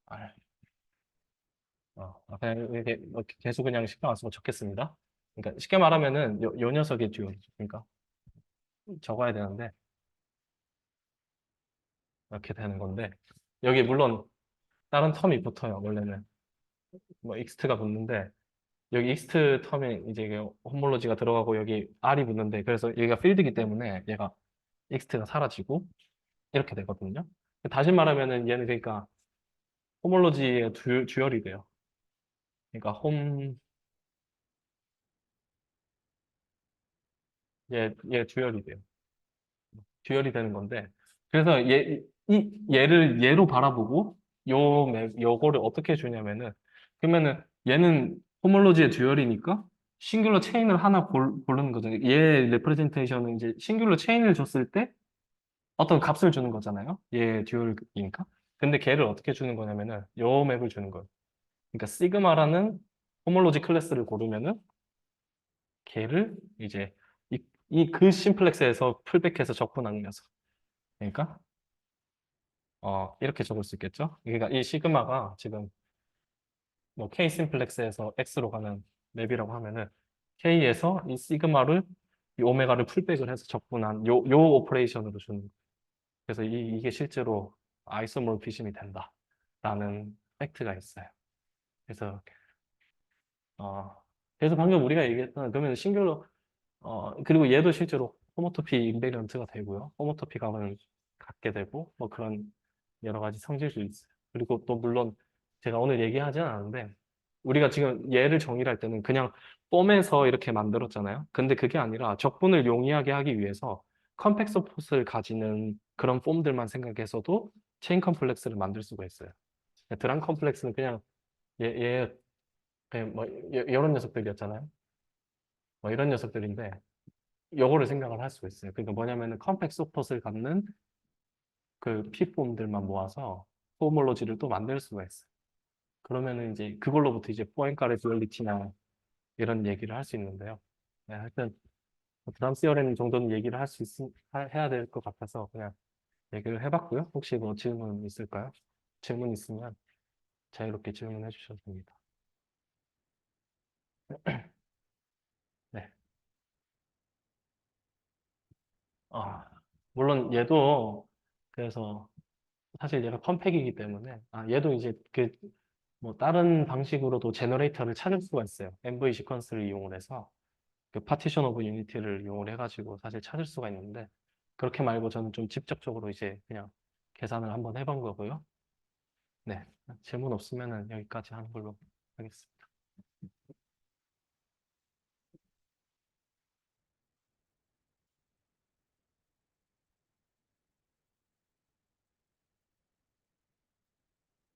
R. 그냥 이렇게 계속 그냥 신경 안 쓰고 적겠습니다. 그러니까 쉽게 말하면은 요 녀석의 듀얼이죠. 그러니까 적어야 되는데 이렇게 되는 건데 여기 물론 다른 텀이 붙어요. 원래는 뭐 익스트가 붙는데 여기 익스트 텀에 이제 이게 홈몰로지가 들어가고 여기 R이 붙는데 그래서 여기가 필드이기 때문에 얘가 익스트가 사라지고 이렇게 되거든요. 다시 말하면은 얘는 그러니까 홈몰로지의 듀얼이 돼요. 그러니까 얘 듀얼이 돼요. 듀얼이 되는 건데 그래서 얘를 얘로 바라보고 요거를 어떻게 주냐면은 그러면은 얘는 호몰로지의 듀얼이니까 싱귤러 체인을 하나 고르는 거죠. 얘 레프레젠테이션은 이제 싱귤러 체인을 줬을 때 어떤 값을 주는 거잖아요. 얘 듀얼이니까. 근데 걔를 어떻게 주는 거냐면은 요 맵을 주는 거예요. 그러니까 시그마라는 호몰로지 클래스를 고르면은 걔를 이제 이 그 심플렉스에서 풀백해서 적분하는 녀석. 그러니까 이렇게 적을 수 있겠죠? 그러니까 이 시그마가 지금 뭐 K 심플렉스에서 X로 가는 맵이라고 하면은 K에서 이 시그마를 이 오메가를 풀백을 해서 적분한 요 오퍼레이션으로 주는 거예요. 그래서 이게 실제로 아이소모르피즘이 된다. 라는 팩트가 있어요. 그래서, 어, 그래서 방금 우리가 얘기했던, 그러면 싱귤러, 그리고 얘도 실제로 호모토피 인베리언트가 되고요. 호모토피 값을 갖게 되고, 뭐 그런 여러 가지 성질도 있어요. 그리고 또 물론 제가 오늘 얘기하진 않았는데, 우리가 지금 얘를 정의를 할 때는 그냥 폼에서 이렇게 만들었잖아요. 근데 그게 아니라 적분을 용이하게 하기 위해서 컴팩서 폿을 가지는 그런 폼들만 생각해서도 체인 컴플렉스를 만들 수가 있어요. 드랑 컴플렉스는 그냥 얘 그냥 뭐 이런 녀석들이었잖아요. 뭐 이런 녀석들인데 요거를 생각을 할 수가 있어요. 그러니까 뭐냐면은 컴팩스 폿을 갖는 그 P폼들만 모아서 호모로지를 또 만들 수가 있어요. 그러면은 이제 그걸로부터 이제 포엔카레 듀얼리티나 이런 얘기를 할 수 있는데요. 네, 하여튼 드럼 시어렘 정도는 얘기를 할 수 해야 될 것 같아서 그냥 얘기를 해봤고요. 혹시 뭐 질문 있을까요? 질문 있으면 자유롭게 질문해 주셔도 됩니다. 네. 아, 물론 얘도 그래서 사실 얘가 컴팩이기 때문에 얘도 이제 그 뭐 다른 방식으로도 제너레이터를 찾을 수가 있어요. MV 시퀀스를 이용을 해서 그 파티션 오브 유니티를 이용을 해가지고 사실 찾을 수가 있는데 그렇게 말고 저는 좀 직접적으로 이제 그냥 계산을 한번 해본 거고요. 네. 질문 없으면은 여기까지 하는 걸로 하겠습니다.